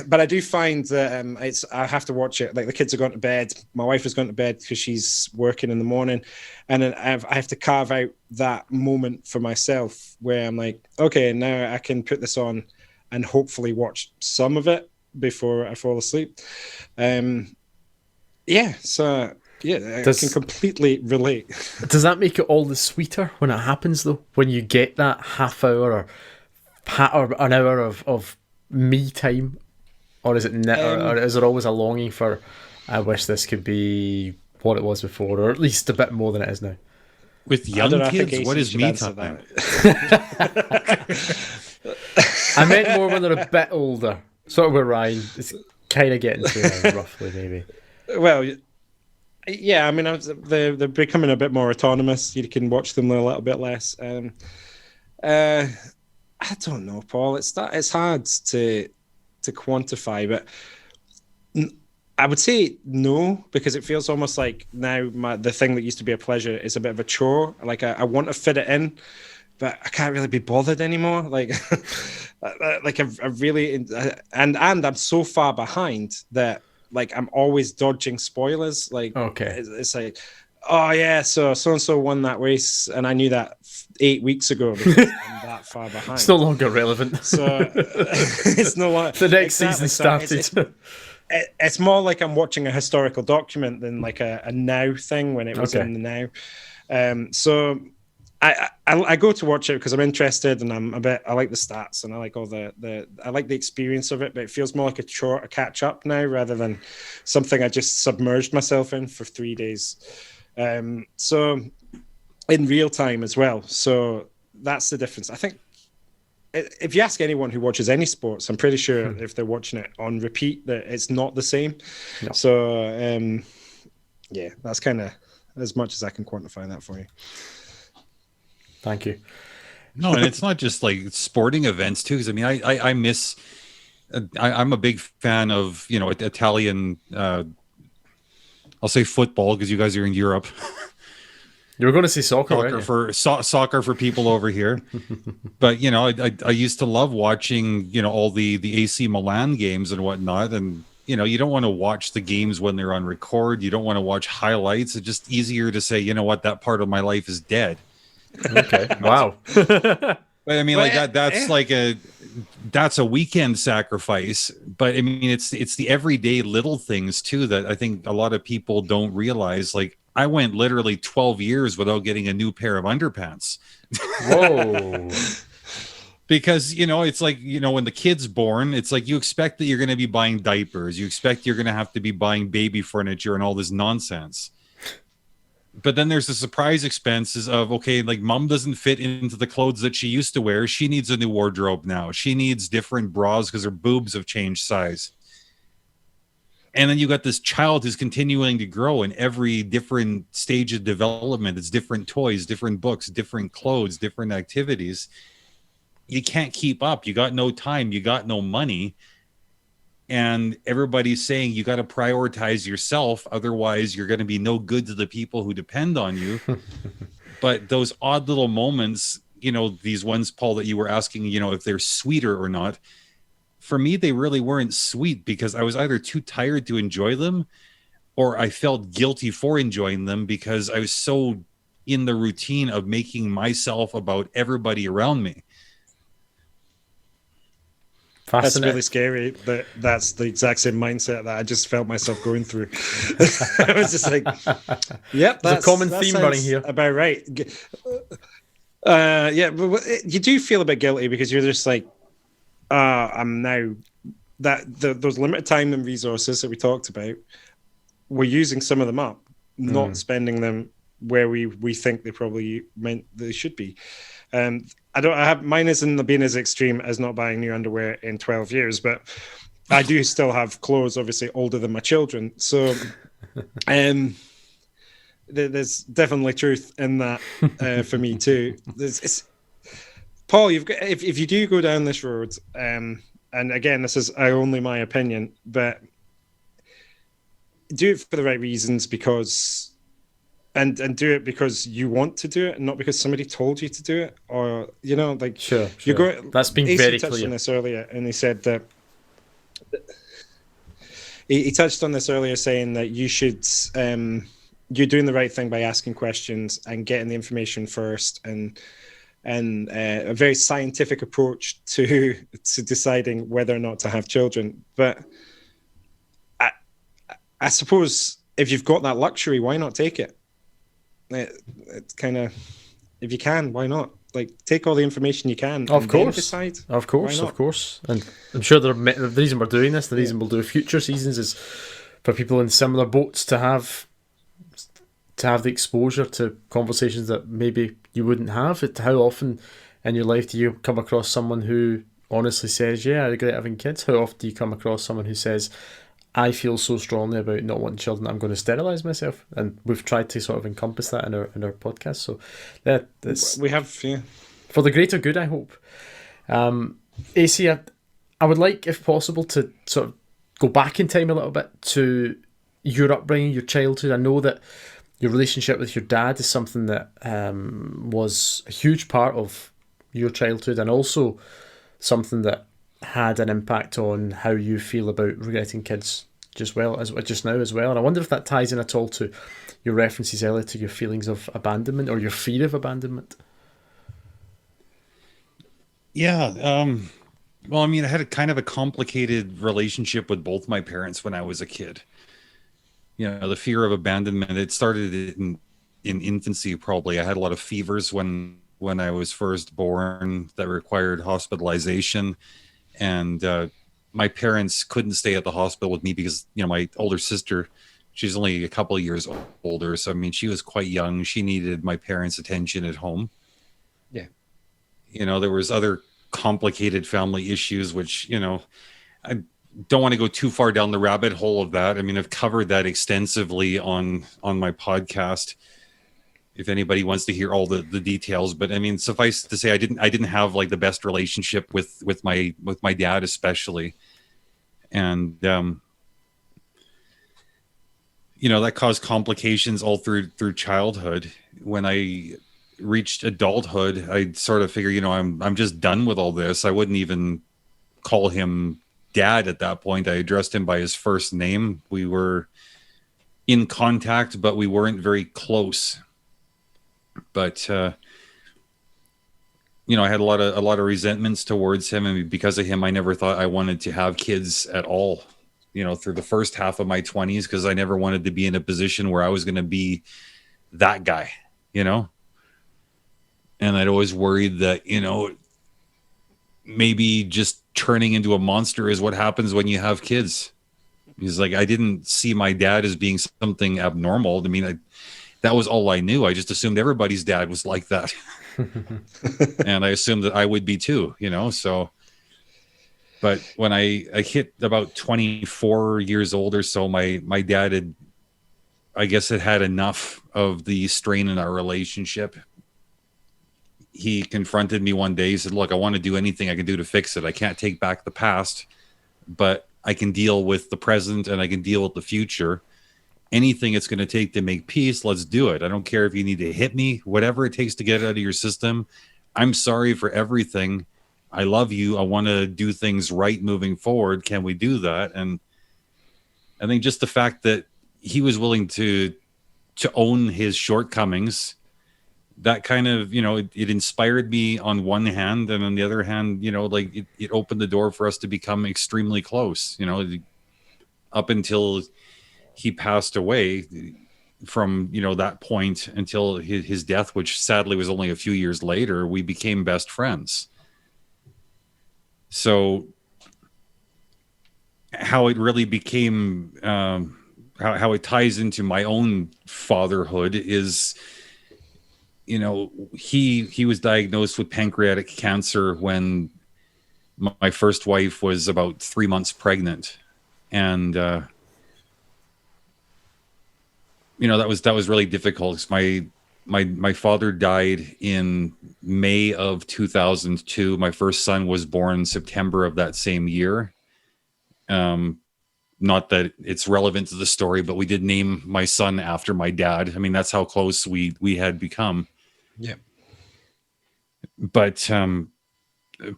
But I do find that I have to watch it. Like the kids are going to bed. My wife has gone to bed because she's working in the morning, and then I have to carve out that moment for myself where I'm like, okay, now I can put this on and hopefully watch some of it before I fall asleep. Yeah, I can completely relate. Does that make it all the sweeter when it happens, though? When you get that half hour or an hour of me time? Or is it or is there always a longing for, I wish this could be what it was before, or at least a bit more than it is now? With young kids, what is me time? I meant more when they're a bit older. Sort of where Ryan is kind of getting to now, roughly, maybe. Well, yeah, I mean, they're becoming a bit more autonomous. You can watch them a little bit less. I don't know, Paul. It's hard to quantify, but I would say no, because it feels almost like now the thing that used to be a pleasure is a bit of a chore. Like I want to fit it in, but I can't really be bothered anymore. Like, like I really, and I'm so far behind that like I'm always dodging spoilers. Like Okay. it's like, oh yeah, so and so won that race, and I knew that 8 weeks ago because I'm that far It's no behind. longer relevant. So it's no longer The next exactly. season So started. it's more like I'm watching a historical document than like a now thing when it was Okay. in the now. So I go to watch it because I'm interested and I like the stats and I like all I like the experience of it, but it feels more like a chore, a catch up now rather than something I just submerged myself in for 3 days. So in real time as well. So that's the difference. I think if you ask anyone who watches any sports, I'm pretty sure if they're watching it on repeat that it's not the same. No. So yeah, that's kind of as much as I can quantify that for you. Thank you. No, and it's not just like sporting events too. Because I mean, I miss. I'm a big fan of Italian. I'll say football because you guys are in Europe. You were going to say soccer, weren't you? Soccer for people over here. But I used to love watching all the AC Milan games and whatnot, and you don't want to watch the games when they're on record. You don't want to watch highlights. It's just easier to say, you know what, that part of my life is dead. Okay. Wow. But I mean, Well, like that's yeah. like that's a weekend sacrifice. But I mean, it's the everyday little things too that I think a lot of people don't realize. Like I went literally 12 years without getting a new pair of underpants. Whoa. Because it's like when the kid's born, it's like you expect that you're going to be buying diapers, you expect you're going to have to be buying baby furniture and all this nonsense. But then there's the surprise expenses of, okay, like mom doesn't fit into the clothes that she used to wear, she needs a new wardrobe now, she needs different bras because her boobs have changed size. And then you got this child who's continuing to grow in every different stage of development. It's different toys, different books, different clothes, different activities. You can't keep up. You got no time. You got no money. And everybody's saying you got to prioritize yourself. Otherwise, you're going to be no good to the people who depend on you. But those odd little moments, these ones, Paul, that you were asking, if they're sweeter or not. For me, they really weren't sweet because I was either too tired to enjoy them or I felt guilty for enjoying them because I was so in the routine of making myself about everybody around me. That's really scary. That's the exact same mindset that I just felt myself going through. I was just like, "Yep, there's a common theme running here." About right. Yeah, but you do feel a bit guilty because you're just like, I'm now those limited time and resources that we talked about. We're using some of them up, not spending them where we think they probably meant they should be. I have mine isn't being as extreme as not buying new underwear in 12 years, but I do still have clothes obviously older than my children. So there's definitely truth in that for me too. Paul, you've got if you do go down this road, and again, this is only my opinion, but do it for the right reasons because and do it because you want to do it and not because somebody told you to do it, or like sure. you go. That's been AC very touched clear on this earlier, and he said that he touched on this earlier, saying that you should you're doing the right thing by asking questions and getting the information first, and a very scientific approach to deciding whether or not to have children. But I suppose if you've got that luxury, why not take it? It's kind of, if you can, why not? Like, take all the information you can. Of and course, then decide. of course. And I'm sure the reason we're doing this, the reason we'll do future seasons, is for people in similar boats to have the exposure to conversations that maybe you wouldn't have. How often in your life do you come across someone who honestly says, "Yeah, I regret having kids"? How often do you come across someone who says, "I feel so strongly about not wanting children, I'm going to sterilise myself"? And we've tried to sort of encompass that in our podcast. So we have, yeah. for the greater good, I hope. AC, I would like, if possible, to sort of go back in time a little bit to your upbringing, your childhood. I know that your relationship with your dad is something that was a huge part of your childhood, and also something that had an impact on how you feel about regretting kids just now as well. And I wonder if that ties in at all to your references earlier to your feelings of abandonment or your fear of abandonment. Yeah. Well, I mean, I had a kind of a complicated relationship with both my parents when I was a kid. You know, the fear of abandonment, it started in infancy probably. I had a lot of fevers when I was first born that required hospitalization, and my parents couldn't stay at the hospital with me because, you know, my older sister, she's only a couple of years older, so I mean, she was quite young. She needed my parents' attention at home. Yeah. You know, there was other complicated family issues, which, you know, I don't want to go too far down the rabbit hole of that. I mean, I've covered that extensively on my podcast if anybody wants to hear all the details. But I mean, suffice to say, I didn't have like the best relationship with my dad, especially. And you know, that caused complications all through childhood. When I reached adulthood, I sort of figured, you know, I'm just done with all this. I wouldn't even call him dad at that point. I addressed him by his first name. We were in contact, but we weren't very close. But you know, I had a lot of resentments towards him, and because of him, I never thought I wanted to have kids at all. You know, through the first half of my 20s, because I never wanted to be in a position where I was going to be that guy. You know, and I'd always worried that, you know, maybe just turning into a monster is what happens when you have kids. He's like, I didn't see my dad as being something abnormal. I mean, that was all I knew. I just assumed everybody's dad was like that. And I assumed that I would be too, you know? So, but when I hit about 24 years old or so, my dad had, I guess, had enough of the strain in our relationship. He confronted me one day. He said, look, I want to do anything I can do to fix it. I can't take back the past, but I can deal with the present and I can deal with the future. Anything it's going to take to make peace, let's do it. I don't care if you need to hit me, whatever it takes to get it out of your system. I'm sorry for everything. I love you. I want to do things right moving forward. Can we do that? And I think just the fact that he was willing to own his shortcomings, that kind of, you know, it inspired me on one hand, and on the other hand, you know, like it opened the door for us to become extremely close, you know, up until he passed away. From, you know, that point until his death, which sadly was only a few years later, we became best friends. So how it really became, how it ties into my own fatherhood is, you know, he was diagnosed with pancreatic cancer when my first wife was about 3 months pregnant. And you know, that was really difficult. My father died in May of 2002. My first son was born September of that same year. Not that it's relevant to the story, but we did name my son after my dad. I mean, that's how close we had become. Yeah. But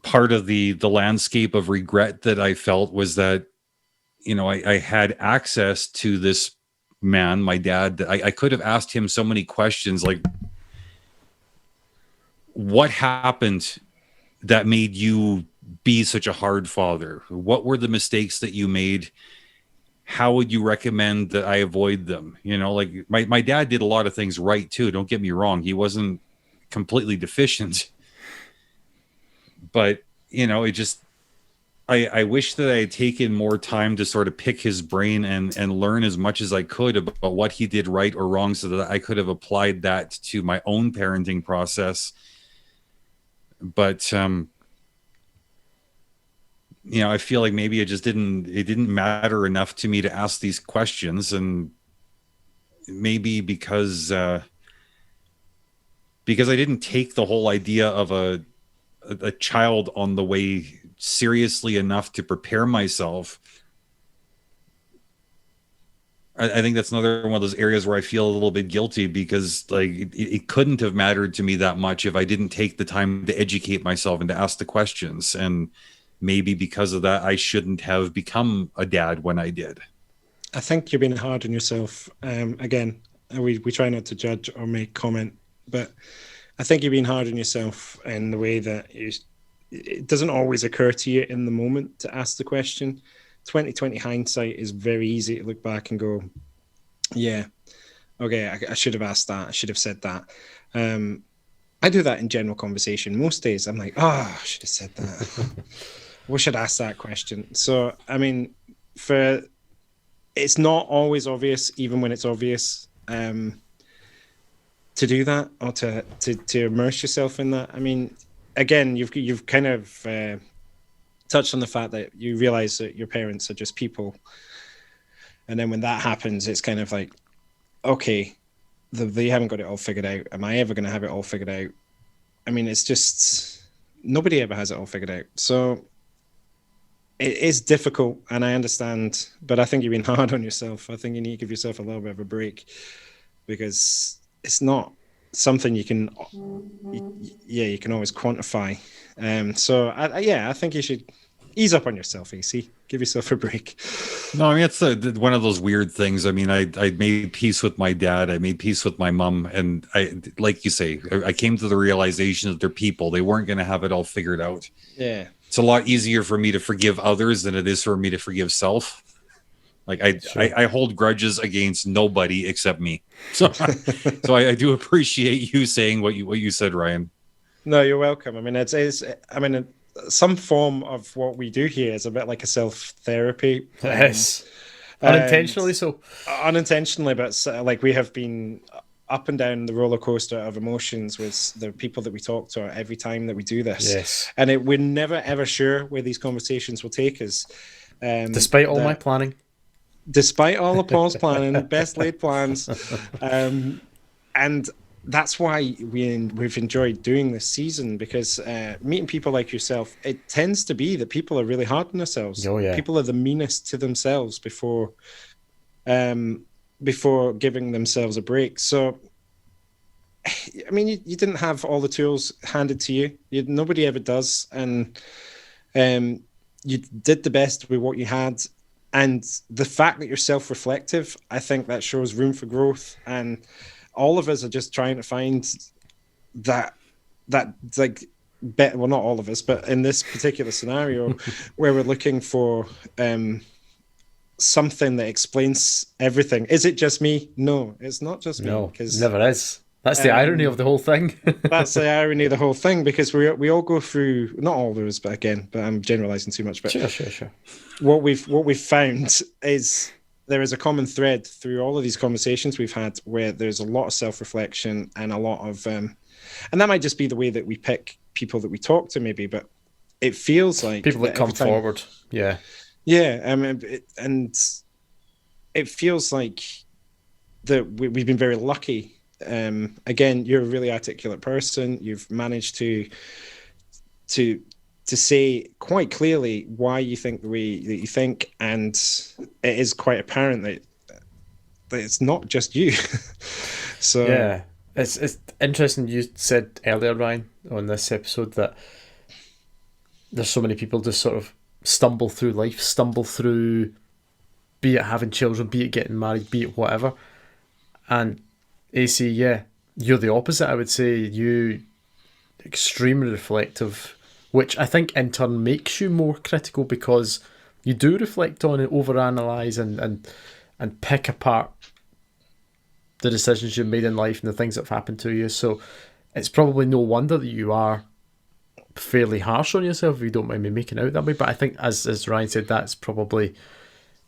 part of the landscape of regret that I felt was that, you know, I had access to this man, my dad. I could have asked him so many questions, like, what happened that made you be such a hard father? What were the mistakes that you made? How would you recommend that I avoid them? You know, like my dad did a lot of things right too. Don't get me wrong. He wasn't completely deficient, but you know, it just, I wish that I had taken more time to sort of pick his brain and learn as much as I could about what he did right or wrong, so that I could have applied that to my own parenting process. But you know, I feel like maybe it didn't matter enough to me to ask these questions, and maybe because because I didn't take the whole idea of a child on the way seriously enough to prepare myself. I think that's another one of those areas where I feel a little bit guilty, because like it couldn't have mattered to me that much if I didn't take the time to educate myself and to ask the questions. And maybe because of that, I shouldn't have become a dad when I did. I think you're being hard on yourself. Again, we try not to judge or make comment, but I think you're being hard on yourself in the way that it doesn't always occur to you in the moment to ask the question. 2020 hindsight is very easy to look back and go, yeah, okay, I should have asked that. I should have said that. I do that in general conversation. Most days I'm like, oh, I should have said that. Wish I'd asked that question. So, I mean, it's not always obvious, even when it's obvious, to do that or to immerse yourself in that. I mean, again, you've kind of touched on the fact that you realize that your parents are just people, and then when that happens, it's kind of like, okay, they haven't got it all figured out. Am I ever going to have it all figured out? I mean, it's just nobody ever has it all figured out. So it is difficult, and I understand, but I think you've been hard on yourself. I think you need to give yourself a little bit of a break, because it's not something you can always quantify. So I think you should ease up on yourself, AC. Give yourself a break. No, I mean, it's one of those weird things. I mean, I made peace with my dad. I made peace with my mom. And like you say, I came to the realization that they're people. They weren't going to have it all figured out. Yeah. It's a lot easier for me to forgive others than it is for me to forgive self. Like I hold grudges against nobody except me. So, I do appreciate you saying what you said, Ryan. No, you're welcome. I mean, some form of what we do here is a bit like a self-therapy. Yes. Unintentionally so. Unintentionally, but like we have been up and down the roller coaster of emotions with the people that we talk to every time that we do this. Yes. And we're never, ever sure where these conversations will take us. Despite all my planning. Despite all of Paul's planning, best laid plans. And that's why we've enjoyed doing this season, because meeting people like yourself, it tends to be that people are really hard on themselves. Oh, yeah. People are the meanest to themselves before giving themselves a break. So, I mean, you didn't have all the tools handed to you. Nobody ever does. And you did the best with what you had. And the fact that you're self-reflective, I think that shows room for growth. And all of us are just trying to find that like, well, not all of us, but in this particular scenario, where we're looking for something that explains everything. Is it just me? No, it's not just me. No, it never is. That's the irony of the whole thing. That's the irony of the whole thing, because we all go through, not all of us, but I'm generalizing too much. But sure. What we've found is there is a common thread through all of these conversations we've had, where there's a lot of self-reflection and a lot of, and that might just be the way that we pick people that we talk to, maybe, but it feels like people that come forward. Yeah. And it feels like that we've been very lucky. Again, you're a really articulate person. You've managed to say quite clearly why you think the way that you think, and it is quite apparent that it's not just you. So yeah, it's interesting. You said earlier, Ryan, on this episode, that there's so many people just sort of stumble through life, be it having children, be it getting married, be it whatever. And AC, yeah, you're the opposite. I would say you extremely reflective, which I think in turn makes you more critical, because you do reflect on it, overanalyze, and pick apart the decisions you've made in life and the things that have happened to you. So it's probably no wonder that you are fairly harsh on yourself, if you don't mind me making out that way. But I think, as Ryan said, that's probably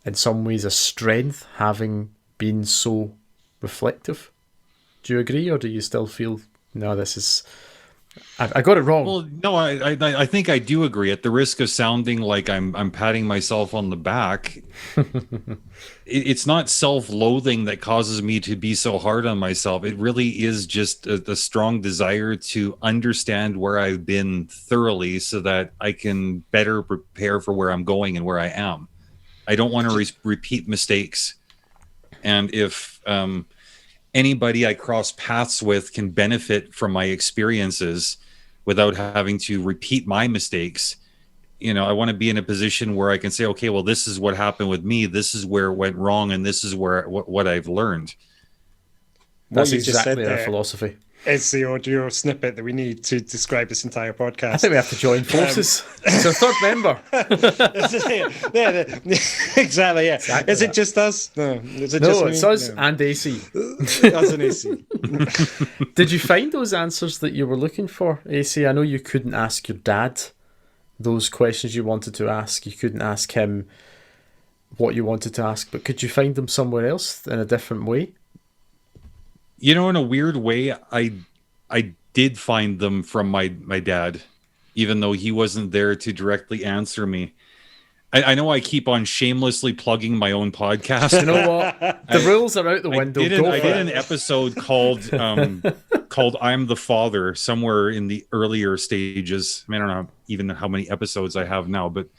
in some ways a strength, having been so reflective. Do you agree, or do you still feel, no, this is I got it wrong. Well, no, I think I do agree. At the risk of sounding like I'm patting myself on the back, it's not self-loathing that causes me to be so hard on myself. It really is just a strong desire to understand where I've been thoroughly, so that I can better prepare for where I'm going and where I am. I don't want to repeat mistakes. And if anybody I cross paths with can benefit from my experiences without having to repeat my mistakes, I want to be in a position where I can say, okay, well, this is what happened with me. This is where it went wrong. And this is where what I've learned. That's what you just said exactly our there philosophy. It's the audio snippet that we need to describe this entire podcast. I think we have to join forces. It's our third member. Exactly, yeah. Exactly is that. it just us? No. Is it No, just it's me? us No. and AC. Us and AC. Did you find those answers that you were looking for, AC? I know you couldn't ask your dad those questions you wanted to ask. You couldn't ask him what you wanted to ask, but could you find them somewhere else in a different way? In a weird way, I did find them from my dad, even though he wasn't there to directly answer me. I know I keep on shamelessly plugging my own podcast. You know what? The rules are out the window. I Go for did it. an episode called "I'm the Father" somewhere in the earlier stages. I mean, I don't know even how many episodes I have now, but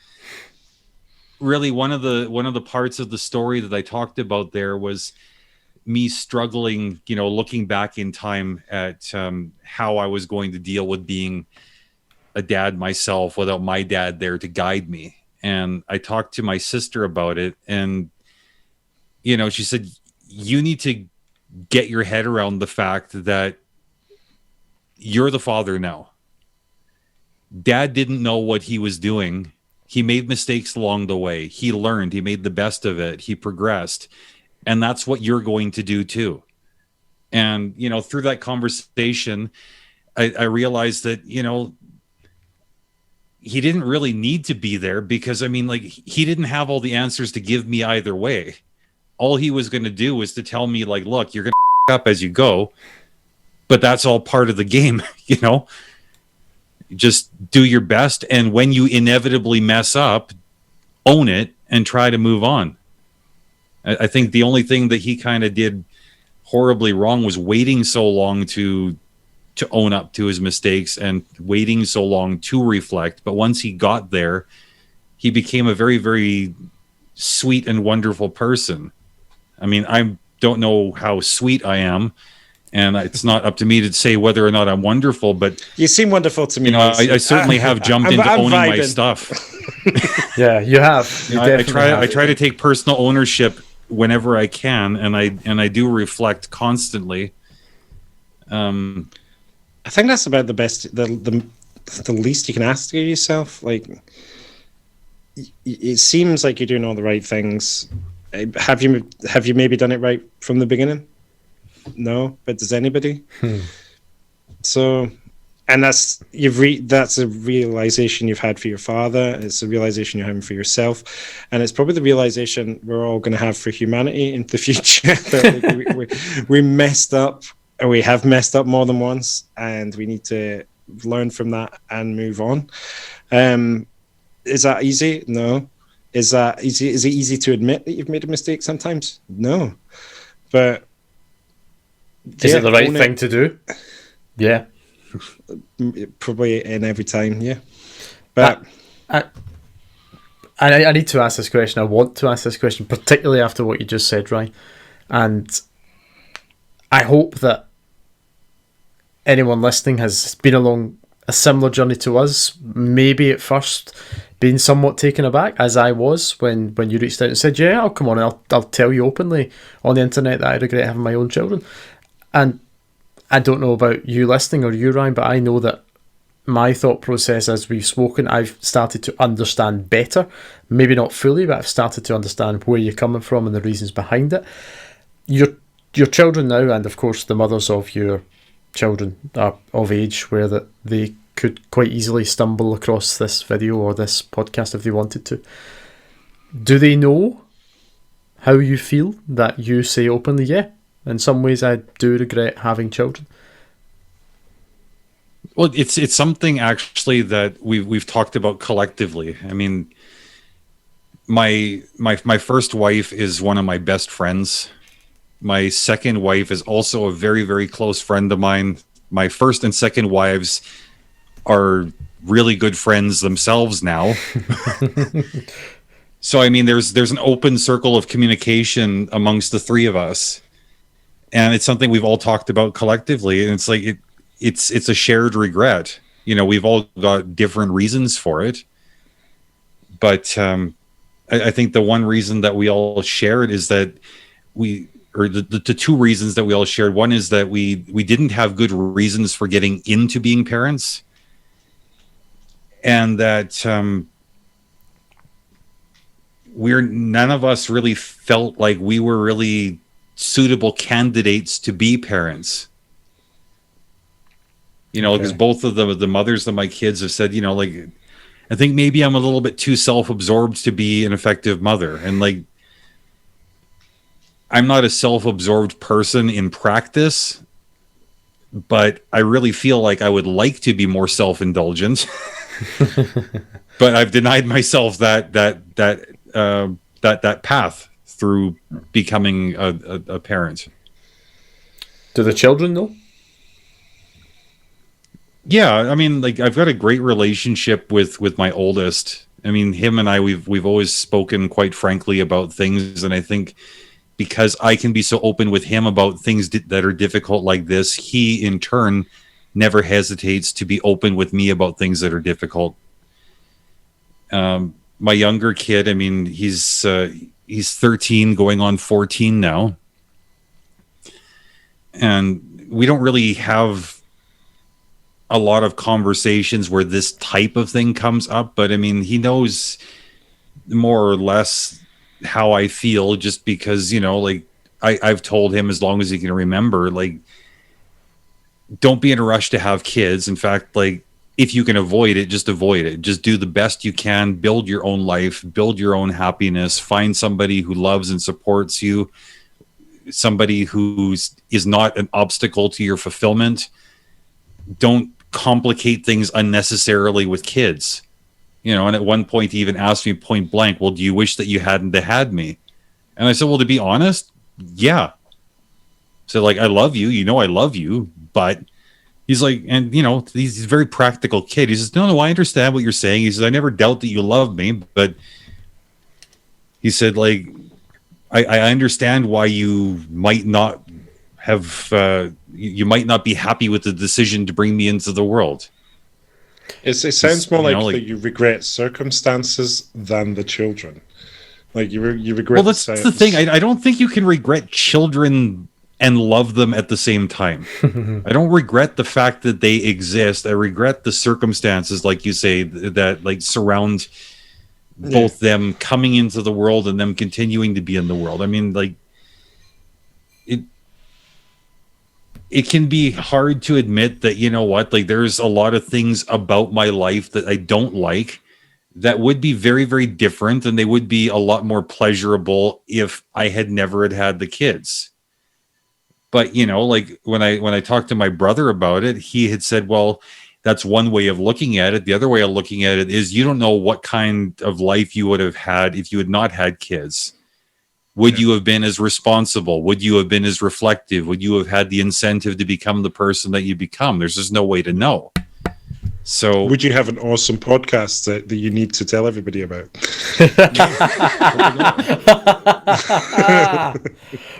really one of the parts of the story that I talked about there was me struggling, looking back in time at how I was going to deal with being a dad myself without my dad there to guide me. And I talked to my sister about it, and she said, you need to get your head around the fact that you're the father now. Dad didn't know what he was doing. He made mistakes along the way. He learned, he made the best of it. He progressed. And that's what you're going to do too. And, through that conversation, I realized that, he didn't really need to be there, because, he didn't have all the answers to give me either way. All he was going to do was to tell me, like, look, you're going to up as you go, but that's all part of the game, Just do your best. And when you inevitably mess up, own it and try to move on. I think the only thing that he kind of did horribly wrong was waiting so long to own up to his mistakes and waiting so long to reflect. But once he got there, he became a very, very sweet and wonderful person. I mean, I don't know how sweet I am, and it's not up to me to say whether or not I'm wonderful, but You seem wonderful to me. I certainly have jumped into I'm owning my vibing. stuff. Yeah, you have. You I definitely have. I try to take personal ownership whenever I can, and I do reflect constantly. I think that's about the best, the least you can ask of yourself. Like, it seems like you're doing all the right things. Have you maybe done it right from the beginning? No, but does anybody? So, and that's a realization you've had for your father. It's a realization you're having for yourself, and it's probably the realization we're all going to have for humanity in the future. That we messed up. We have messed up more than once, and we need to learn from that and move on. Is that easy? No. Is that easy? Is it easy to admit that you've made a mistake sometimes? No. But is it the right thing to do? Yeah. Probably in every time, yeah. But I need to ask this question. I want to ask this question, particularly after what you just said, Ryan. And I hope that anyone listening has been along a similar journey to us, maybe at first being somewhat taken aback, as I was when you reached out and said, yeah, I'll come on, I'll tell you openly on the internet that I regret having my own children. And I don't know about you listening or you, Ryan, but I know that my thought process as we've spoken, I've started to understand better. Maybe not fully, but I've started to understand where you're coming from and the reasons behind it. Your children now, and of course the mothers of your children, are of age where that they could quite easily stumble across this video or this podcast if they wanted to. Do they know how you feel that you say openly, yeah, in some ways I do regret having children? Well, it's something actually that we've talked about collectively. I mean, my first wife is one of my best friends. My second wife is also a very, very close friend of mine. My first and second wives are really good friends themselves now. So I mean, there's an open circle of communication amongst the three of us, and it's something we've all talked about collectively. And it's like it's a shared regret. You know, we've all got different reasons for it, but I think the one reason that we all shared is that the two reasons that we all shared. One is that we didn't have good reasons for getting into being parents, and that none of us really felt like we were really suitable candidates to be parents. You know, because both of the mothers of my kids have said, you know, like, I think maybe I'm a little bit too self-absorbed to be an effective mother. And like, I'm not a self-absorbed person in practice, but I really feel like I would like to be more self-indulgent. But I've denied myself that path through becoming a parent. Do the children know? Yeah, I mean, like, I've got a great relationship with my oldest. I mean, him and I, we've always spoken quite frankly about things, and I think because I can be so open with him about things that are difficult like this, he in turn never hesitates to be open with me about things that are difficult. My younger kid, I mean, he's 13 going on 14 now, and we don't really have a lot of conversations where this type of thing comes up, but I mean, he knows more or less how I feel, just because, you know, like, I've told him, as long as he can remember, like, don't be in a rush to have kids. In fact, like, if you can avoid it, just avoid it. Just do the best you can, build your own life, build your own happiness, find somebody who loves and supports you, somebody who is not an obstacle to your fulfillment. Don't complicate things unnecessarily with kids. You know, and at one point he even asked me point blank, well, do you wish that you hadn't had me? And I said, well, to be honest, yeah. So, like, I love you, you know, I love you, but he's like, and you know, he's a very practical kid. He says, no, I understand what you're saying. He says, I never doubt that you love me, but he said, like, I understand why you might not have, you might not be happy with the decision to bring me into the world. It sounds more like, you know, that you regret circumstances than the children. Like, you regret. Well, that's the thing. I don't think you can regret children and love them at the same time. I don't regret the fact that they exist. I regret the circumstances, like you say, that like surround both them coming into the world and them continuing to be in the world. I mean, like, it can be hard to admit that, you know what, like, there's a lot of things about my life that I don't like that would be very, very different, and they would be a lot more pleasurable if I had never had the kids. But, you know, like, when I talked to my brother about it, he had said, well, that's one way of looking at it. The other way of looking at it is, you don't know what kind of life you would have had if you had not had kids. Would you have been as responsible? Would you have been as reflective? Would you have had the incentive to become the person that you become? There's just no way to know. So, Would you have an awesome podcast that you need to tell everybody about?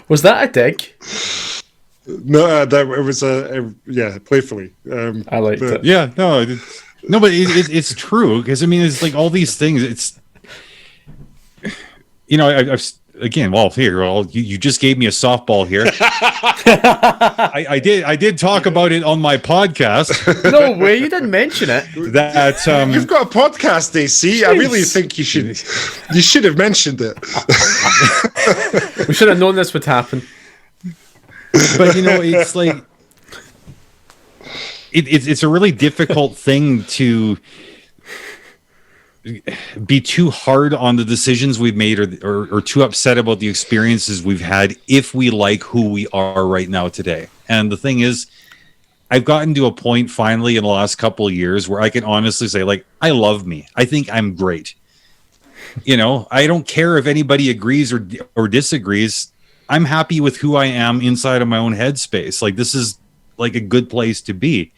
Was that a dig? No, that it was playfully. I liked it. yeah, no, but it's true, because I mean, it's like all these things. It's, you know, I've again, well, here, well, you just gave me a softball here. I did talk about it on my podcast. No way, you didn't mention it. That You've got a podcast, AC. I really think you should have mentioned it. We should have known this would happen. But, you know, it's like it's a really difficult thing to be too hard on the decisions we've made, or too upset about the experiences we've had, if we like who we are right now today. And the thing is, I've gotten to a point finally in the last couple of years where I can honestly say, like, I love me. I think I'm great. You know, I don't care if anybody agrees or disagrees. I'm happy with who I am inside of my own headspace. Like, this is like a good place to be.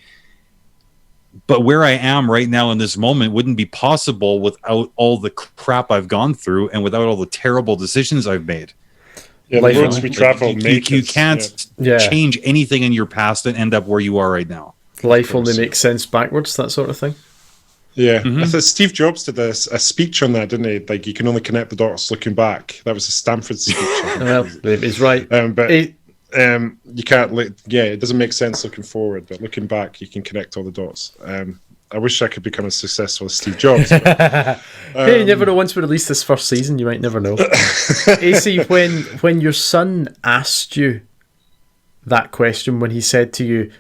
But where I am right now in this moment wouldn't be possible without all the crap I've gone through and without all the terrible decisions I've made. Yeah, Life the roads only- we travel make You us, can't Yeah. change anything in your past and end up where you are right now. Life only course. makes sense backwards, that sort of thing. Yeah, I thought Steve Jobs did a speech on that, didn't he? Like, you can only connect the dots looking back. That was a Stanford speech. Well, he's right. But He- you can't. Yeah, it doesn't make sense looking forward, but looking back, you can connect all the dots. I wish I could become as successful as Steve Jobs. But, Hey, you never know. Once we release this first season, you might never know. AC, when your son asked you that question, when he said to you,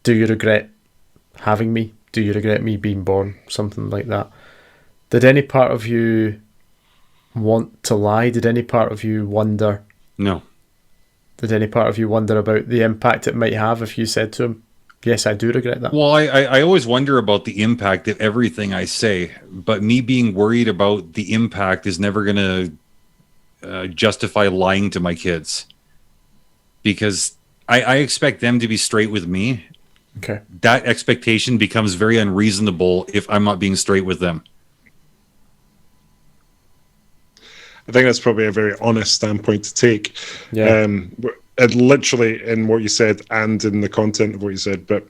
"Do you regret having me? Do you regret me being born?" Something like that. Did any part of you want to lie? Did any part of you wonder? No. Did any part of you wonder about the impact it might have if you said to him, "Yes, I do regret that"? Well, I always wonder about the impact of everything I say, but me being worried about the impact is never going to justify lying to my kids, because I expect them to be straight with me. Okay. That expectation becomes very unreasonable if I'm not being straight with them. I think that's probably a very honest standpoint to take. Yeah. And literally in what you said and in the content of what you said, but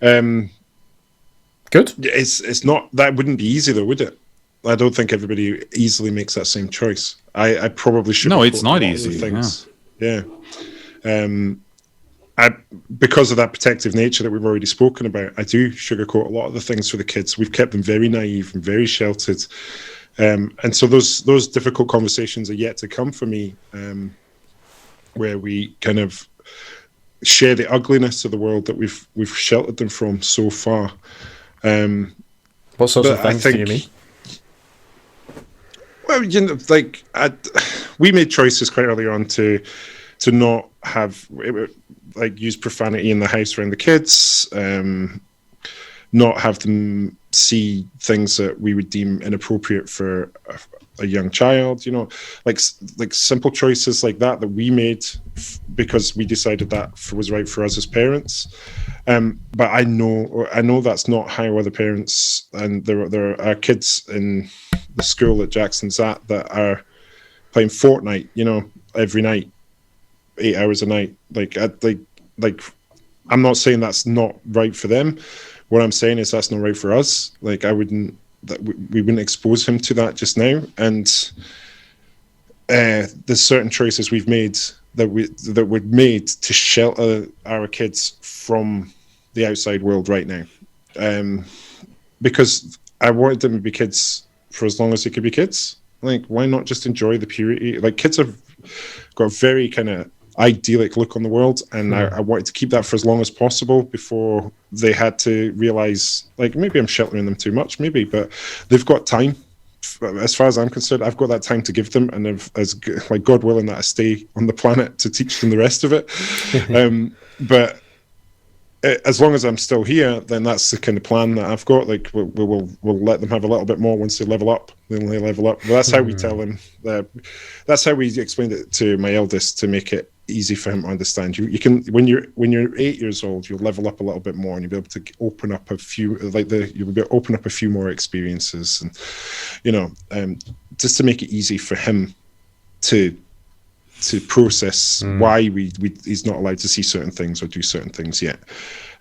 Good. it's not, that wouldn't be easy though, would it? I don't think everybody easily makes that same choice. I probably should. No, it's not easy. Yeah. Because of that protective nature that we've already spoken about, I do sugarcoat a lot of the things for the kids. We've kept them very naive and very sheltered. And so those difficult conversations are yet to come for me, where we kind of share the ugliness of the world that we've sheltered them from so far. What sorts of things do you mean? Well, you know, like we made choices quite early on to not have like use profanity in the house around the kids, not have them see things that we would deem inappropriate for a young child. You know, like simple choices like that we made because we decided that was right for us as parents. But I know that's not how other parents, and there are kids in the school that Jackson's at that are playing Fortnite, you know, every night, 8 hours a night. Like I'm not saying that's not right for them. What I'm saying is that's not right for us. Like we wouldn't expose him to that just now. And there's certain choices we've made that were made to shelter our kids from the outside world right now, because I wanted them to be kids for as long as they could be kids. Like, why not just enjoy the purity? Like, kids have got a very kind of idyllic look on the world, and I wanted to keep that for as long as possible before they had to realize, like, maybe I'm sheltering them too much, maybe, but they've got time. As far as I'm concerned, I've got that time to give them, and like, God willing that I stay on the planet to teach them the rest of it. But as long as I'm still here, then that's the kind of plan that I've got. Like, we'll let them have a little bit more once they level up. Then they level up. But that's how we tell them. That's how we explained it to my eldest to make it easy for him to understand. You can when you're 8 years old, you'll level up a little bit more, and you'll be able to open up a few you'll be able to open up a few more experiences, and you know, just to make it easy for him to process why he's not allowed to see certain things or do certain things yet.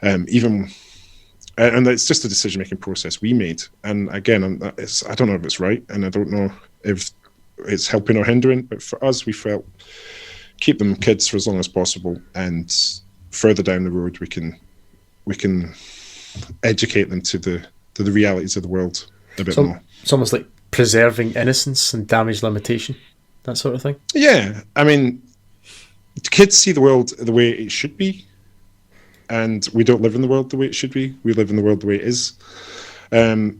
And it's just a decision-making process we made. And again, I don't know if it's right, and I don't know if it's helping or hindering, but for us, we felt keep them kids for as long as possible, and further down the road, we can educate them to the realities of the world a bit more. It's almost like preserving innocence and damage limitation, that sort of thing. Yeah, I mean, kids see the world the way it should be, and we don't live in the world the way it should be. We live in the world the way it is. And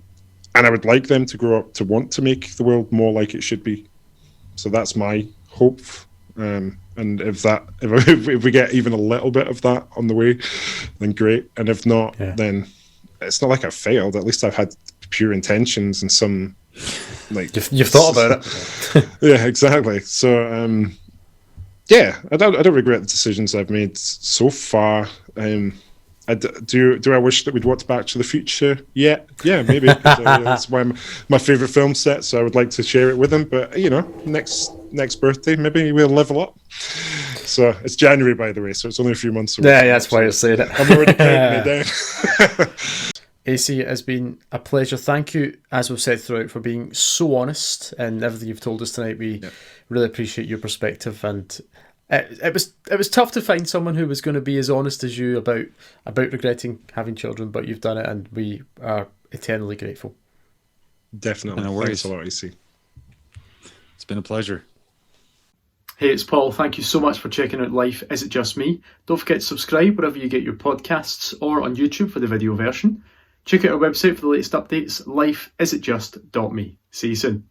I would like them to grow up to want to make the world more like it should be. So that's my hope. And if we get even a little bit of that on the way, then great. And if not, then it's not like I've failed. At least I've had pure intentions and some like you've thought about it. Yeah, exactly. So yeah, I don't regret the decisions I've made so far. Do I wish that we'd watch Back to the Future? Yeah, maybe. That's my favorite film set, so I would like to share it with him. But next birthday, maybe we'll level up. So it's January, by the way, so it's only a few months away. Yeah, that's why you're saying it. I'm already counting it down. AC, it has been a pleasure. Thank you, as we've said throughout, for being so honest and everything you've told us tonight. We really appreciate your perspective, and it was tough to find someone who was going to be as honest as you about regretting having children, but you've done it, and we are eternally grateful. Definitely. No worries. Thanks a lot, AC. It's been a pleasure. Hey, it's Paul. Thank you so much for checking out Life Is It Just Me? Don't forget to subscribe wherever you get your podcasts or on YouTube for the video version. Check out our website for the latest updates, lifeisitjust.me. See you soon.